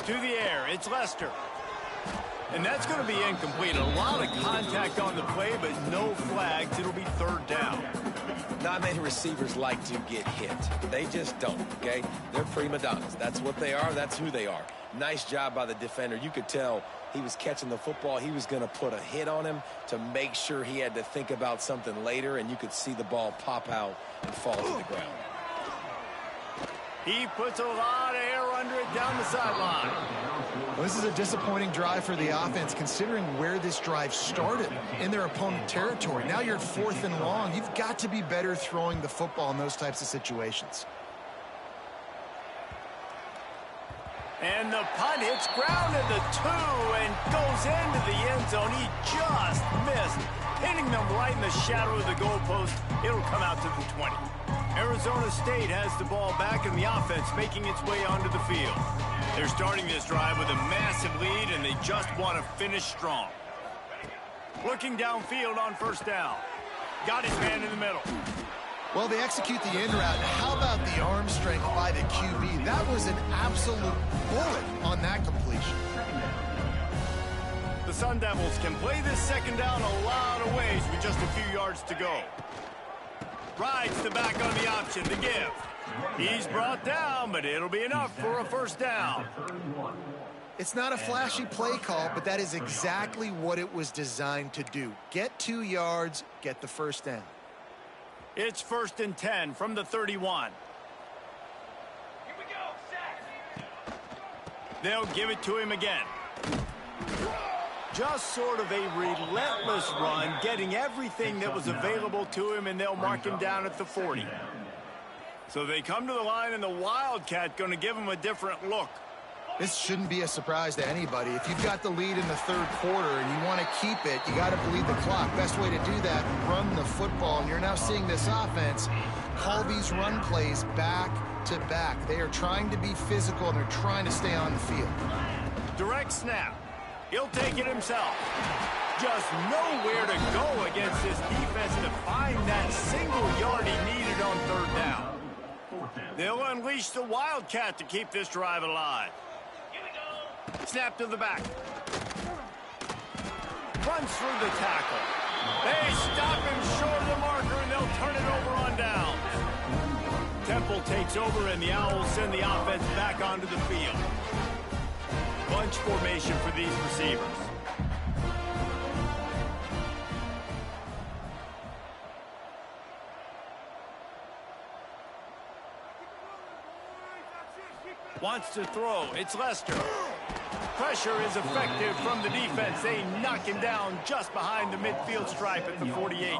To the air, it's Lester. And that's going to be incomplete. A lot of contact on the play, but no flags. It'll be third down. Not many receivers like to get hit. They just don't, okay? They're prima donnas. That's what they are. That's who they are. Nice job by the defender. You could tell he was catching the football. He was going to put a hit on him to make sure he had to think about something later, and you could see the ball pop out and fall to the ground. He puts a lot of air under it down the sideline. Well, this is a disappointing drive for the offense, considering where this drive started in their opponent territory. Now you're 4th and long. You've got to be better throwing the football in those types of situations. And the punt hits ground at the 2 and goes into the end zone. He just missed, hitting them right in the shadow of the goalpost. It'll come out to the 20. Arizona State has the ball back and the offense making its way onto the field. They're starting this drive with a massive lead, and they just want to finish strong. Looking downfield on first down. Got his man in the middle. Well, they execute the in route. How about the arm strength by the QB? That was an absolute bullet on that completion. The Sun Devils can play this second down a lot of ways with just a few yards to go. Rides the back on the option to give. He's brought down, but it'll be enough for a first down. It's not a flashy play call, but that is exactly what it was designed to do. Get 2 yards, get the first down. It's 1st and 10 from the 31. They'll give it to him again. Just sort of a relentless run, getting everything that was available to him, and they'll mark him down at the 40. So they come to the line, and the Wildcat going to give him a different look. This shouldn't be a surprise to anybody. If you've got the lead in the third quarter and you want to keep it, you got to bleed the clock. Best way to do that, run the football. And you're now seeing this offense call these run plays back to back. They are trying to be physical, and they're trying to stay on the field. Direct snap. He'll take it himself. Just nowhere to go against this defense to find that single yard he needed on third down. They'll unleash the Wildcat to keep this drive alive. Snap to the back. Runs through the tackle. They stop him short of the marker, and they'll turn it over on down. Temple takes over, and the Owls send the offense back onto the field. Bunch formation for these receivers. Wants to throw. It's Lester. Pressure is effective from the defense. They knock him down just behind the midfield stripe at the 48.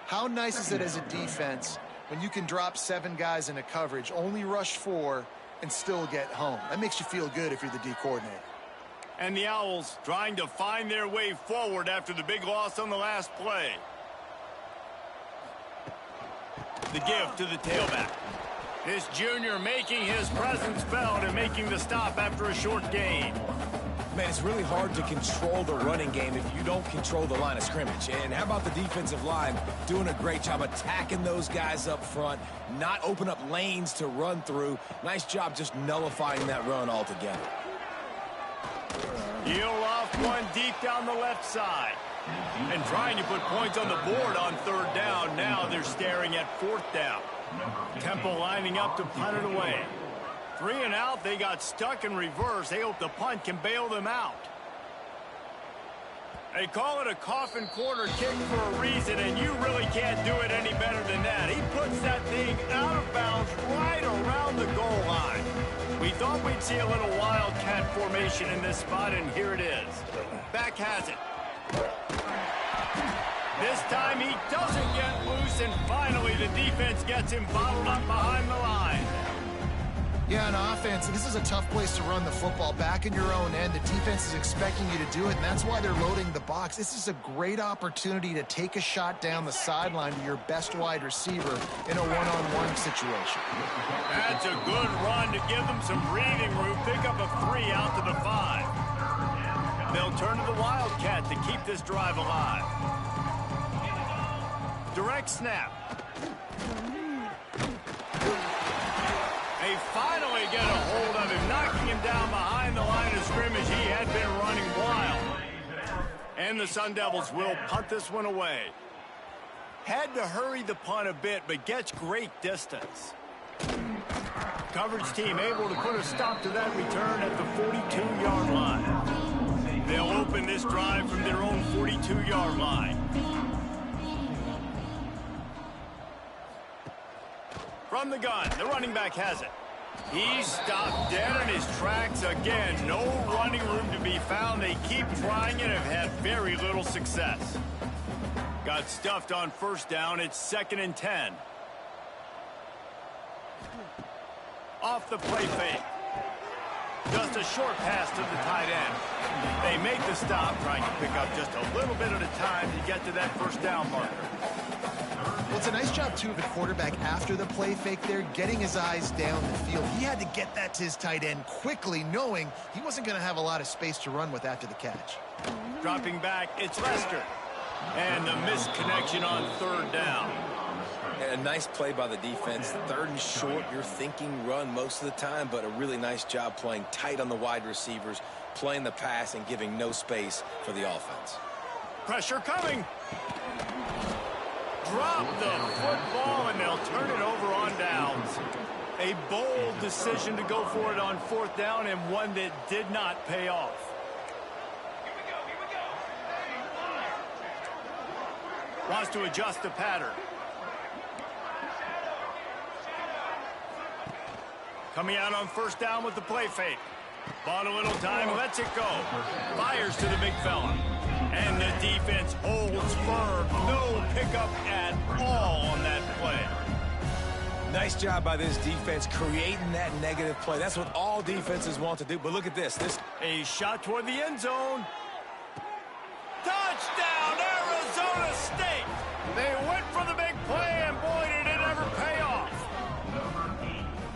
How nice is it as a defense when you can drop 7 guys into coverage, only rush 4, and still get home? That makes you feel good if you're the D coordinator. And the Owls trying to find their way forward after the big loss on the last play. The give to the tailback. This junior making his presence felt and making the stop after a short gain. Man, it's really hard to control the running game if you don't control the line of scrimmage. And how about the defensive line doing a great job attacking those guys up front, not open up lanes to run through. Nice job just nullifying that run altogether. Heel off one deep down the left side. And trying to put points on the board on third down. Now they're staring at fourth down. Temple lining up to punt it away. 3 and out. They got stuck in reverse. They hope the punt can bail them out. They call it a coffin corner kick for a reason, and you really can't do it any better than that. He puts that thing out of bounds right around the goal line. We thought we'd see a little Wildcat formation in this spot, and here it is. Back has it. This time he doesn't get loose, and finally the defense gets him bottled up behind the line. Yeah, on offense, this is a tough place to run the football. Back in your own end, the defense is expecting you to do it, and that's why they're loading the box. This is a great opportunity to take a shot down the sideline to your best wide receiver in a one-on-one situation. That's a good run to give them some breathing room. Pick up a 3 out to the 5. They'll turn to the Wildcat to keep this drive alive. Direct snap. They finally get a hold of him, knocking him down behind the line of scrimmage. He had been running wild. And the Sun Devils will punt this one away. Had to hurry the punt a bit, but gets great distance. Coverage team able to put a stop to that return at the 42-yard line. They'll open this drive from their own 42-yard line. From the gun, the running back has it. He's stopped dead in his tracks again. No running room to be found. They keep trying it and have had very little success. Got stuffed on first down. It's 2nd and 10. Off the play fake. Just a short pass to the tight end. They make the stop, trying to pick up just a little bit at a time to get to that first down marker. Well, it's a nice job, too, of the quarterback after the play fake there, getting his eyes down the field. He had to get that to his tight end quickly, knowing he wasn't going to have a lot of space to run with after the catch. Dropping back, it's Lester. And the missed connection on third down. And a nice play by the defense. 3rd and short, you're thinking run most of the time, but a really nice job playing tight on the wide receivers, playing the pass and giving no space for the offense. Pressure coming. Drop the football, and they'll turn it over on downs. A bold decision to go for it on fourth down, and one that did not pay off. Wants to adjust the pattern. Coming out on first down with the play fake. Bought a little time, lets it go. Fires to the big fella. And the defense holds firm. No pickup at all on that play. Nice job by this defense creating that negative play. That's what all defenses want to do. But look at this. A shot toward the end zone. Touchdown, Arizona State. They went for the big play, and boy, did it ever pay off.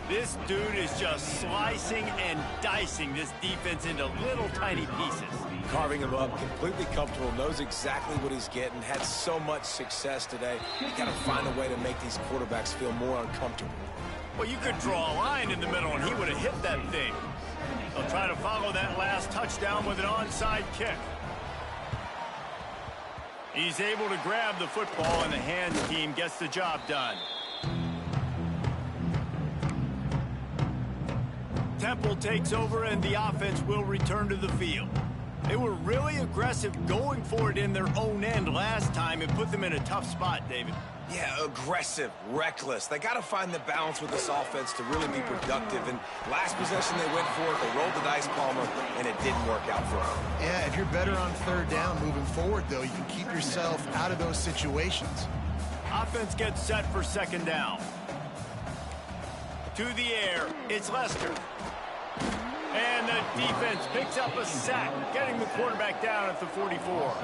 This dude is just slicing and dicing this defense into little tiny pieces. Carving him up, completely comfortable, knows exactly what he's getting, had so much success today. You got to find a way to make these quarterbacks feel more uncomfortable. Well, you could draw a line in the middle, and he would have hit that thing. They'll try to follow that last touchdown with an onside kick. He's able to grab the football, and the hands team gets the job done. Temple takes over, and the offense will return to the field. They were really aggressive going for it in their own end last time and put them in a tough spot, David. Yeah, aggressive, reckless. They got to find the balance with this offense to really be productive. And last possession, they went for it. They rolled the dice, Palmer, and it didn't work out for them. Yeah, if you're better on third down moving forward, though, you can keep yourself out of those situations. Offense gets set for second down. To the air, it's Lester. And the defense picks up a sack, getting the quarterback down at the 44.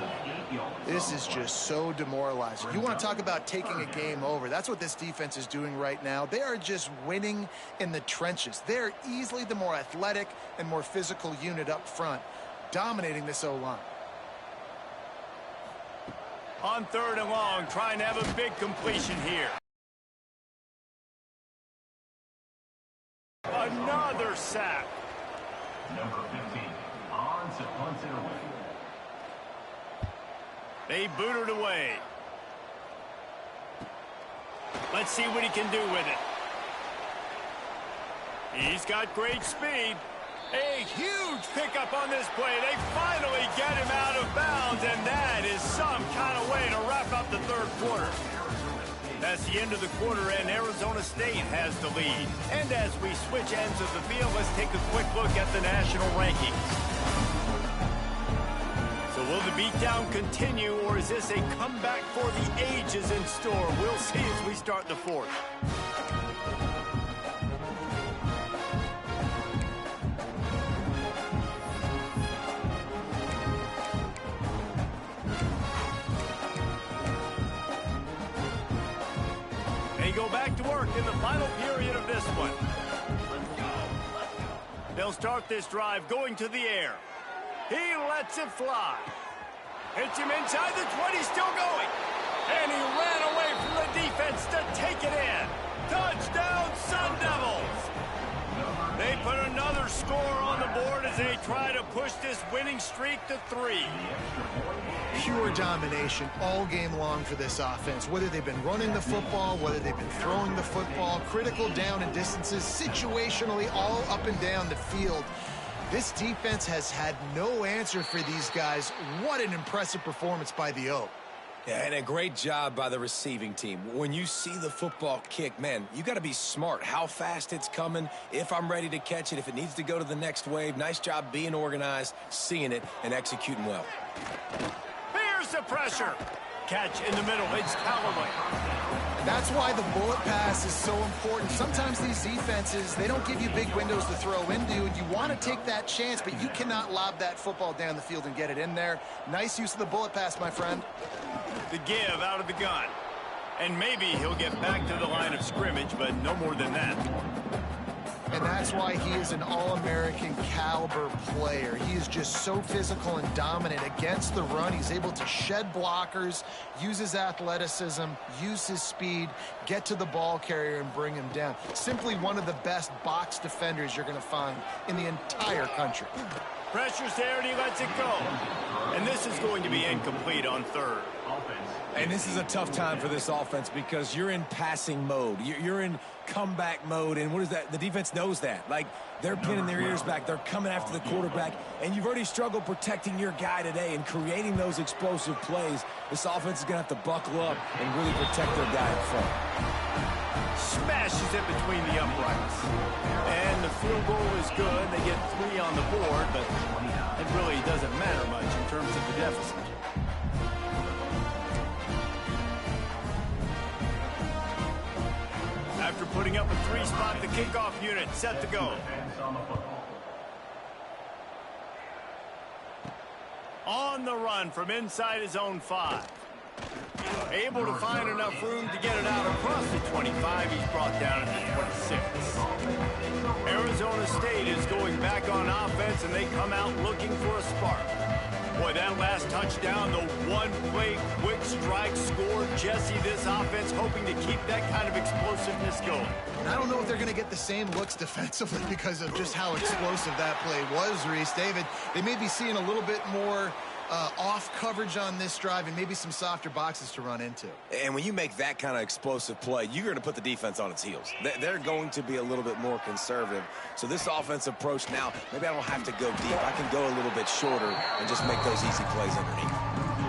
This is just so demoralizing. You want to talk about taking a game over. That's what this defense is doing right now. They are just winning in the trenches. They're easily the more athletic and more physical unit up front, dominating this O-line. On third and long, trying to have a big completion here. Another sack. Number 15, on it away. They boot it away. Let's see what he can do with it. He's got great speed. A huge pickup on this play. They finally get him out of bounds, and that is some kind of way to wrap up the third quarter. That's the end of the quarter, and Arizona State has the lead. And as we switch ends of the field, let's take a quick look at the national rankings. So will the beatdown continue, or is this a comeback for the ages in store? We'll see as we start the fourth. They go back to work in the final period of this one. They'll start this drive going to the air. He lets it fly. Hits him inside the 20, still going. And he ran away from the defense to take it in. Touchdown, Sun Devils. They put another score on the board as they try to push this winning streak to 3. Pure domination all game long for this offense. Whether they've been running the football, whether they've been throwing the football, critical down and distances, situationally all up and down the field. This defense has had no answer for these guys. What an impressive performance by the O. Yeah, and a great job by the receiving team. When you see the football kick, man, you got to be smart how fast it's coming, if I'm ready to catch it, if it needs to go to the next wave. Nice job being organized, seeing it, and executing well. Here's the pressure. Catch in the middle. It's Callaway. That's why the bullet pass is so important. Sometimes these defenses, they don't give you big windows to throw into, and you want to take that chance, but you cannot lob that football down the field and get it in there. Nice use of the bullet pass, my friend. The give out of the gun. And maybe he'll get back to the line of scrimmage, but no more than that. And that's why he is an All-American caliber player. He is just so physical and dominant against the run. He's able to shed blockers, use his athleticism, use his speed, get to the ball carrier and bring him down. Simply one of the best box defenders you're going to find in the entire country. Pressure's there, and he lets it go. And this is going to be incomplete on third. And this is a tough time for this offense because you're in passing mode. You're in comeback mode, and what is that? The defense knows that. Like, they're pinning their ears back. They're coming after the quarterback, and you've already struggled protecting your guy today and creating those explosive plays. This offense is going to have to buckle up and really protect their guy in front. smashes it between the uprights. And the field goal is good. They get 3 on the board, but it really doesn't matter much in terms of the deficit. After putting up a 3-spot, the kickoff unit set to go. On the run from inside his own 5. Able to find enough room to get it out across the 25. He's brought down at the 26. Arizona State is going back on offense, and they come out looking for a spark. Boy, that last touchdown, the one-play quick strike score. Jesse, this offense hoping to keep that kind of explosiveness going. And I don't know if they're going to get the same looks defensively because of just how explosive that play was, Reese. David, they may be seeing a little bit more off coverage on this drive and maybe some softer boxes to run into. And when you make that kind of explosive play, you're going to put the defense on its heels. They're going to be a little bit more conservative. So this offensive approach now, maybe I don't have to go deep. I can go a little bit shorter and just make those easy plays underneath.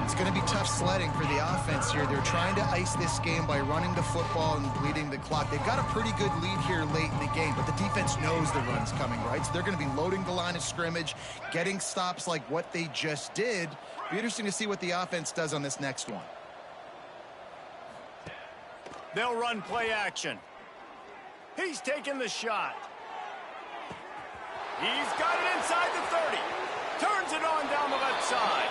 It's going to be tough sledding for the offense here. They're trying to ice this game by running the football and bleeding the clock. They've got a pretty good lead here late in the game, but the defense knows the run's coming, right? So they're going to be loading the line of scrimmage, getting stops like what they just did. Be interesting to see what the offense does on this next one. They'll run play action. He's taking the shot. He's got it inside the 30. Turns it on down the left side.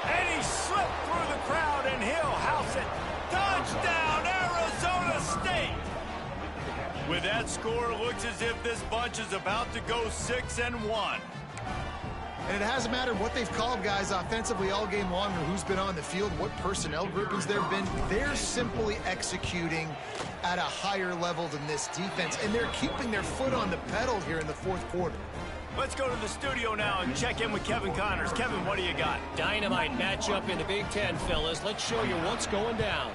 And he slipped through the crowd, and he'll house it. Touchdown, Arizona State! With that score, it looks as if this bunch is about to go 6-1. And it hasn't mattered what they've called guys offensively all game long or who's been on the field, what personnel groupings there have been. They're simply executing at a higher level than this defense, and they're keeping their foot on the pedal here in the fourth quarter. Let's go to the studio now and check in with Kevin Connors. Kevin, what do you got? Dynamite matchup in the Big Ten, fellas. Let's show you what's going down.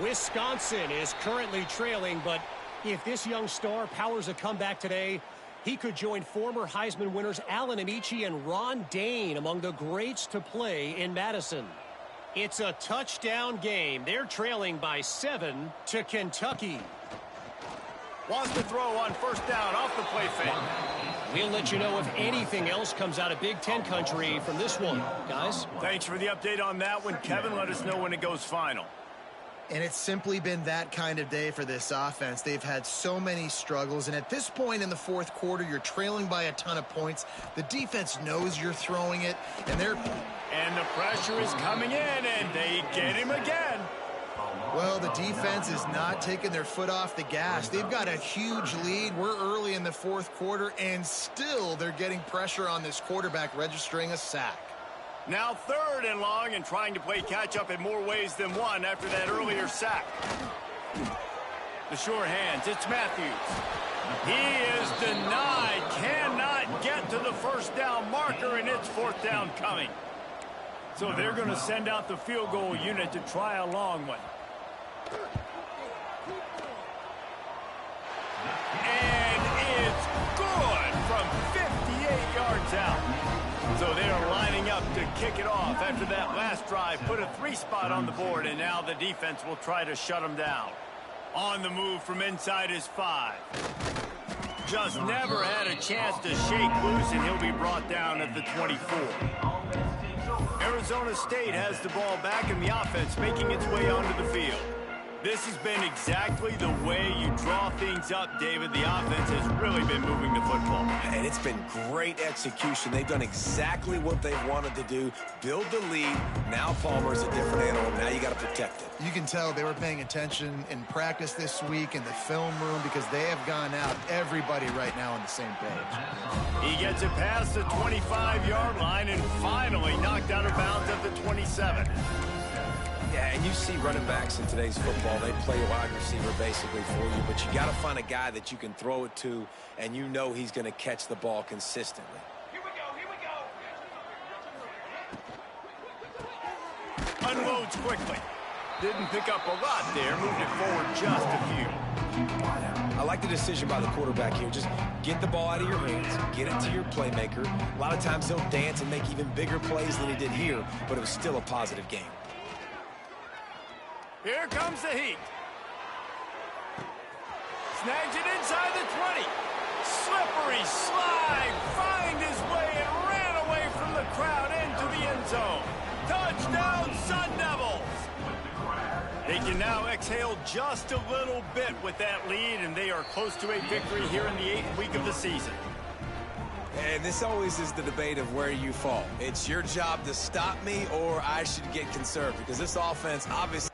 Wisconsin is currently trailing, but if this young star powers a comeback today, he could join former Heisman winners Alan Amici and Ron Dane among the greats to play in Madison. It's a touchdown game. They're trailing by 7 to Kentucky. Wants to throw on first down off the play fake. We'll let you know if anything else comes out of Big Ten country from this one, guys. Thanks for the update on that one, Kevin. Let us know when it goes final. And it's simply been that kind of day for this offense. They've had so many struggles, and at this point in the fourth quarter, you're trailing by a ton of points. The defense knows you're throwing it, and the pressure is coming in, and they get him again. Well, the defense is not taking their foot off the gas. They've got a huge lead. We're early in the fourth quarter, and still they're getting pressure on this quarterback, registering a sack. Now 3rd and long, and trying to play catch-up in more ways than one after that earlier sack. The sure hands, it's Matthews. He is denied, cannot get to the first down marker, and it's 4th down coming. So they're going to send out the field goal unit to try a long one. And it's good from 58 yards out. So they are lining up to kick it off after that last drive. Put a 3-spot on the board, and now the defense will try to shut them down. On the move from inside his 5. Just never had a chance to shake loose, and he'll be brought down at the 24. Arizona State has the ball back in the offense, making its way onto the field. This has been exactly the way you draw things up, David. The offense has really been moving the football. And it's been great execution. They've done exactly what they wanted to do. Build the lead. Now Palmer's a different animal. Now you got to protect it. You can tell they were paying attention in practice this week in the film room because they have gone out, everybody right now on the same page. He gets it past the 25-yard line and finally knocked out of bounds at the 27. Yeah, and you see running backs in today's football, they play wide receiver basically for you, but you got to find a guy that you can throw it to, and you know he's going to catch the ball consistently. Here we go. Unloads quickly. Didn't pick up a lot there, moved it forward just a few. I like the decision by the quarterback here. Just get the ball out of your hands, get it to your playmaker. A lot of times he'll dance and make even bigger plays than he did here, but it was still a positive game. Here comes the heat. Snags it inside the 20. Slippery slide. Find his way and ran away from the crowd into the end zone. Touchdown, Sun Devils. They can now exhale just a little bit with that lead, and they are close to a victory here in the 8th week of the season. And this always is the debate of where you fall. It's your job to stop me, or I should get conserved, because this offense obviously...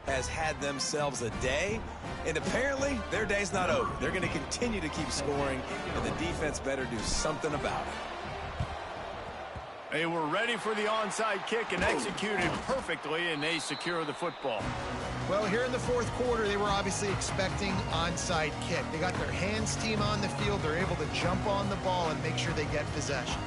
has had themselves a day, and apparently their day's not over. They're going to continue to keep scoring, and the defense better do something about it. They were ready for the onside kick and executed perfectly, and they secure the football. Well, here in the fourth quarter, they were obviously expecting onside kick. They got their hands team on the field. They're able to jump on the ball and make sure they get possession.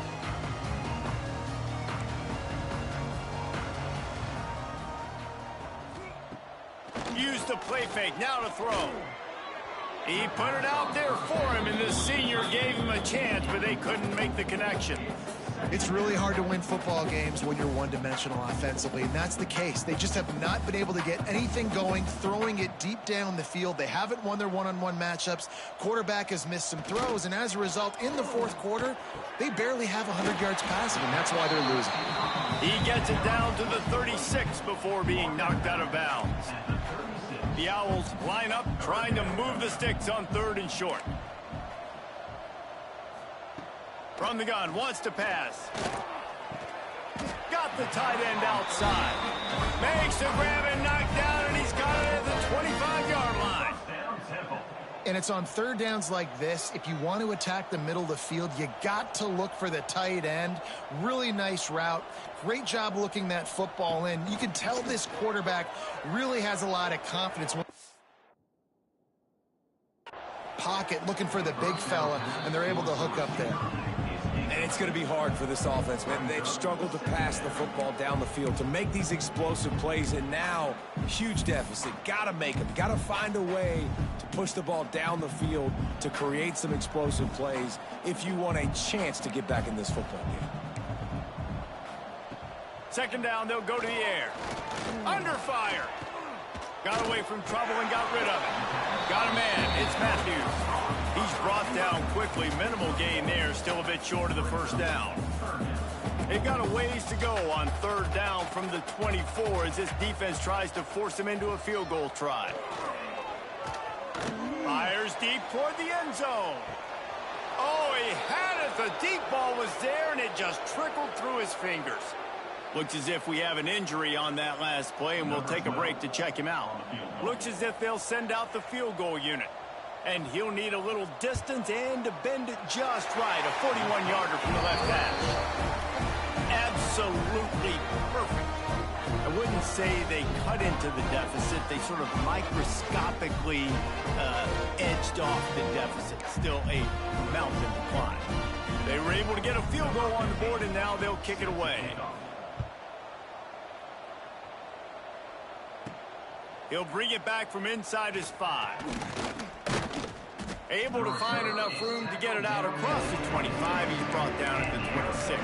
Used the play fake, now to throw. He put it out there for him, and the senior gave him a chance, but they couldn't make the connection. It's really hard to win football games when you're one-dimensional offensively, and that's the case. They just have not been able to get anything going, throwing it deep down the field. They haven't won their one-on-one matchups. Quarterback has missed some throws, and as a result, in the fourth quarter, they barely have 100 yards passing, and that's why they're losing. He gets it down to the 36 before being knocked out of bounds. The Owls line up, trying to move the sticks on 3rd and short. From the gun, wants to pass. Got the tight end outside. Makes the grab and knocked down, and he's got it at the 25-yard line. And it's on third downs like this. If you want to attack the middle of the field, you got to look for the tight end. Really nice route. Great job looking that football in. You can tell this quarterback really has a lot of confidence. Pocket looking for the big fella, and they're able to hook up there. And it's going to be hard for this offense, man. They've struggled to pass the football down the field, to make these explosive plays, and now, huge deficit. Got to make them. Got to find a way to push the ball down the field to create some explosive plays if you want a chance to get back in this football game. Second down, they'll go to the air. Under fire. Got away from trouble and got rid of it. Got a man. It's Matthews. He's brought down quickly. Minimal gain there. Still a bit short of the first down. They've got a ways to go on third down from the 24 as this defense tries to force them into a field goal try. Fires deep toward the end zone. Oh, he had it. The deep ball was there, and it just trickled through his fingers. Looks as if we have an injury on that last play, and we'll take a break to check him out. Looks as if they'll send out the field goal unit. And he'll need a little distance and to bend it just right. A 41-yarder from the left hash. Absolutely perfect. I wouldn't say they cut into the deficit. They sort of microscopically edged off the deficit. Still a mountain to climb. They were able to get a field goal on the board, and now they'll kick it away. He'll bring it back from inside his 5. Able to find enough room to get it out across the 25. He's brought down at the 26.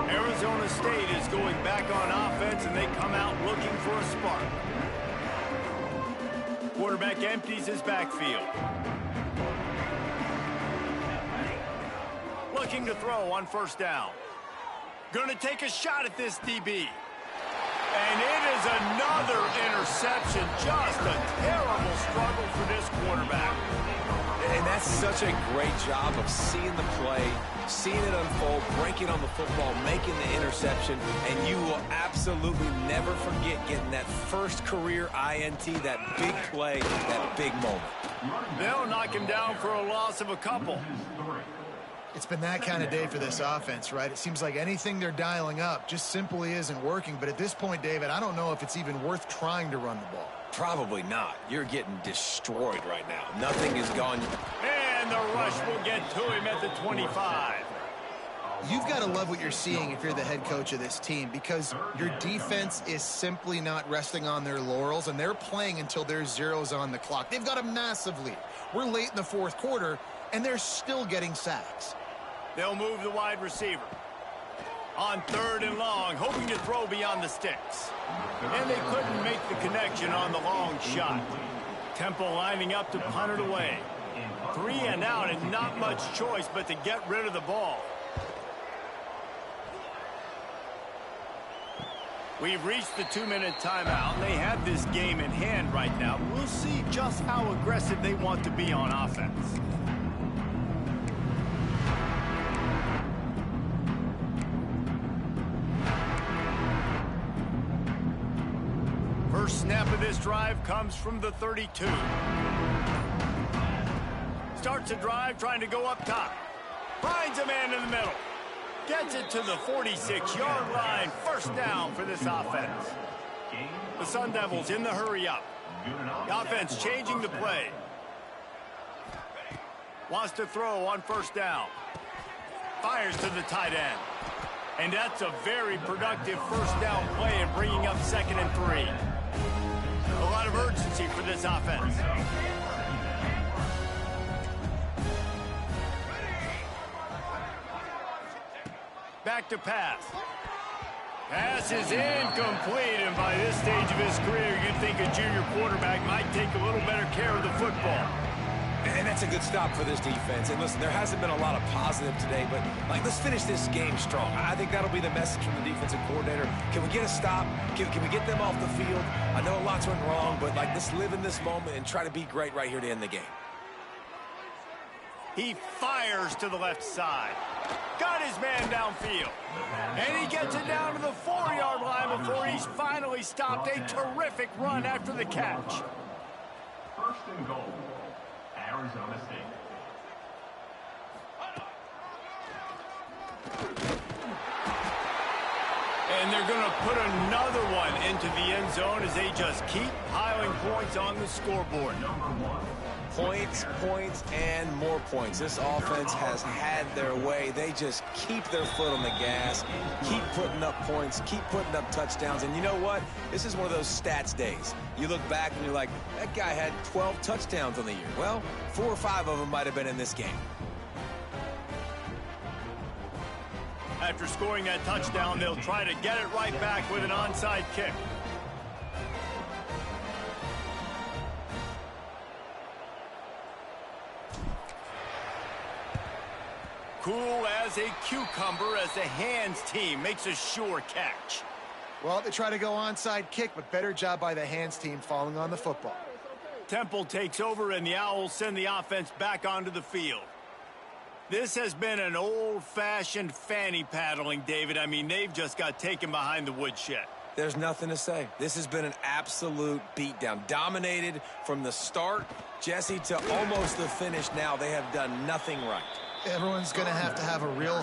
Arizona State is going back on offense, and they come out looking for a spark. Quarterback empties his backfield. Looking to throw on first down. Going to take a shot at this DB. And it is another interception. Just a terrible struggle for this quarterback. And that's such a great job of seeing the play, seeing it unfold, breaking on the football, making the interception, and you will absolutely never forget getting that first career INT, that big play, that big moment. They'll knock him down for a loss of a couple. It's been that kind of day for this offense, right? It seems like anything they're dialing up just simply isn't working. But at this point, David, I don't know if it's even worth trying to run the ball. Probably not. You're getting destroyed right now. Nothing is gone. And the rush will get to him at the 25. You've got to love what you're seeing if you're the head coach of this team, because your defense is simply not resting on their laurels, and they're playing until there's zeros on the clock. They've got a massive lead. We're late in the fourth quarter, and they're still getting sacks. They'll move the wide receiver. On third and long, hoping to throw beyond the sticks. And they couldn't make the connection on the long shot. Temple lining up to punt it away. 3 and out, and not much choice but to get rid of the ball. We've reached the 2-minute timeout, and they have this game in hand right now. We'll see just how aggressive they want to be on offense. First snap of this drive comes from the 32. Starts a drive trying to go up top. Finds a man in the middle. Gets it to the 46-yard line. First down for this offense. The Sun Devils in the hurry up. The offense changing the play. Wants to throw on first down. Fires to the tight end. And that's a very productive first down play and bringing up 2nd and 3. A lot of urgency for this offense. Back to pass. Pass is incomplete, and by this stage of his career, you'd think a junior quarterback might take a little better care of the football. And that's a good stop for this defense. And listen, there hasn't been a lot of positive today, but let's finish this game strong. I think that'll be the message from the defensive coordinator. Can we get a stop? Can we get them off the field? I know lots went wrong, but let's live in this moment and try to be great right here to end the game. He fires to the left side. Got his man downfield. And he gets it down to the 4-yard line before he's finally stopped. A terrific run after the catch. First and goal, Arizona State. And they're going to put another one into the end zone as they just keep piling points on the scoreboard. Number 1. Points, points, and more points. This offense has had their way. They just keep their foot on the gas, keep putting up points, keep putting up touchdowns. And you know what? This is one of those stats days. You look back and you're like, that guy had 12 touchdowns on the year. Well, 4 or 5 of them might have been in this game. After scoring that touchdown, they'll try to get it right back with an onside kick. Cool as a cucumber as the hands team makes a sure catch. Well, they try to go onside kick, but better job by the hands team falling on the football. Temple takes over, and the Owls send the offense back onto the field. This has been an old-fashioned fanny paddling, David. I mean, they've just got taken behind the woodshed. There's nothing to say. This has been an absolute beatdown. Dominated from the start, Jesse, to almost the finish now. They have done nothing right. Everyone's going to have a real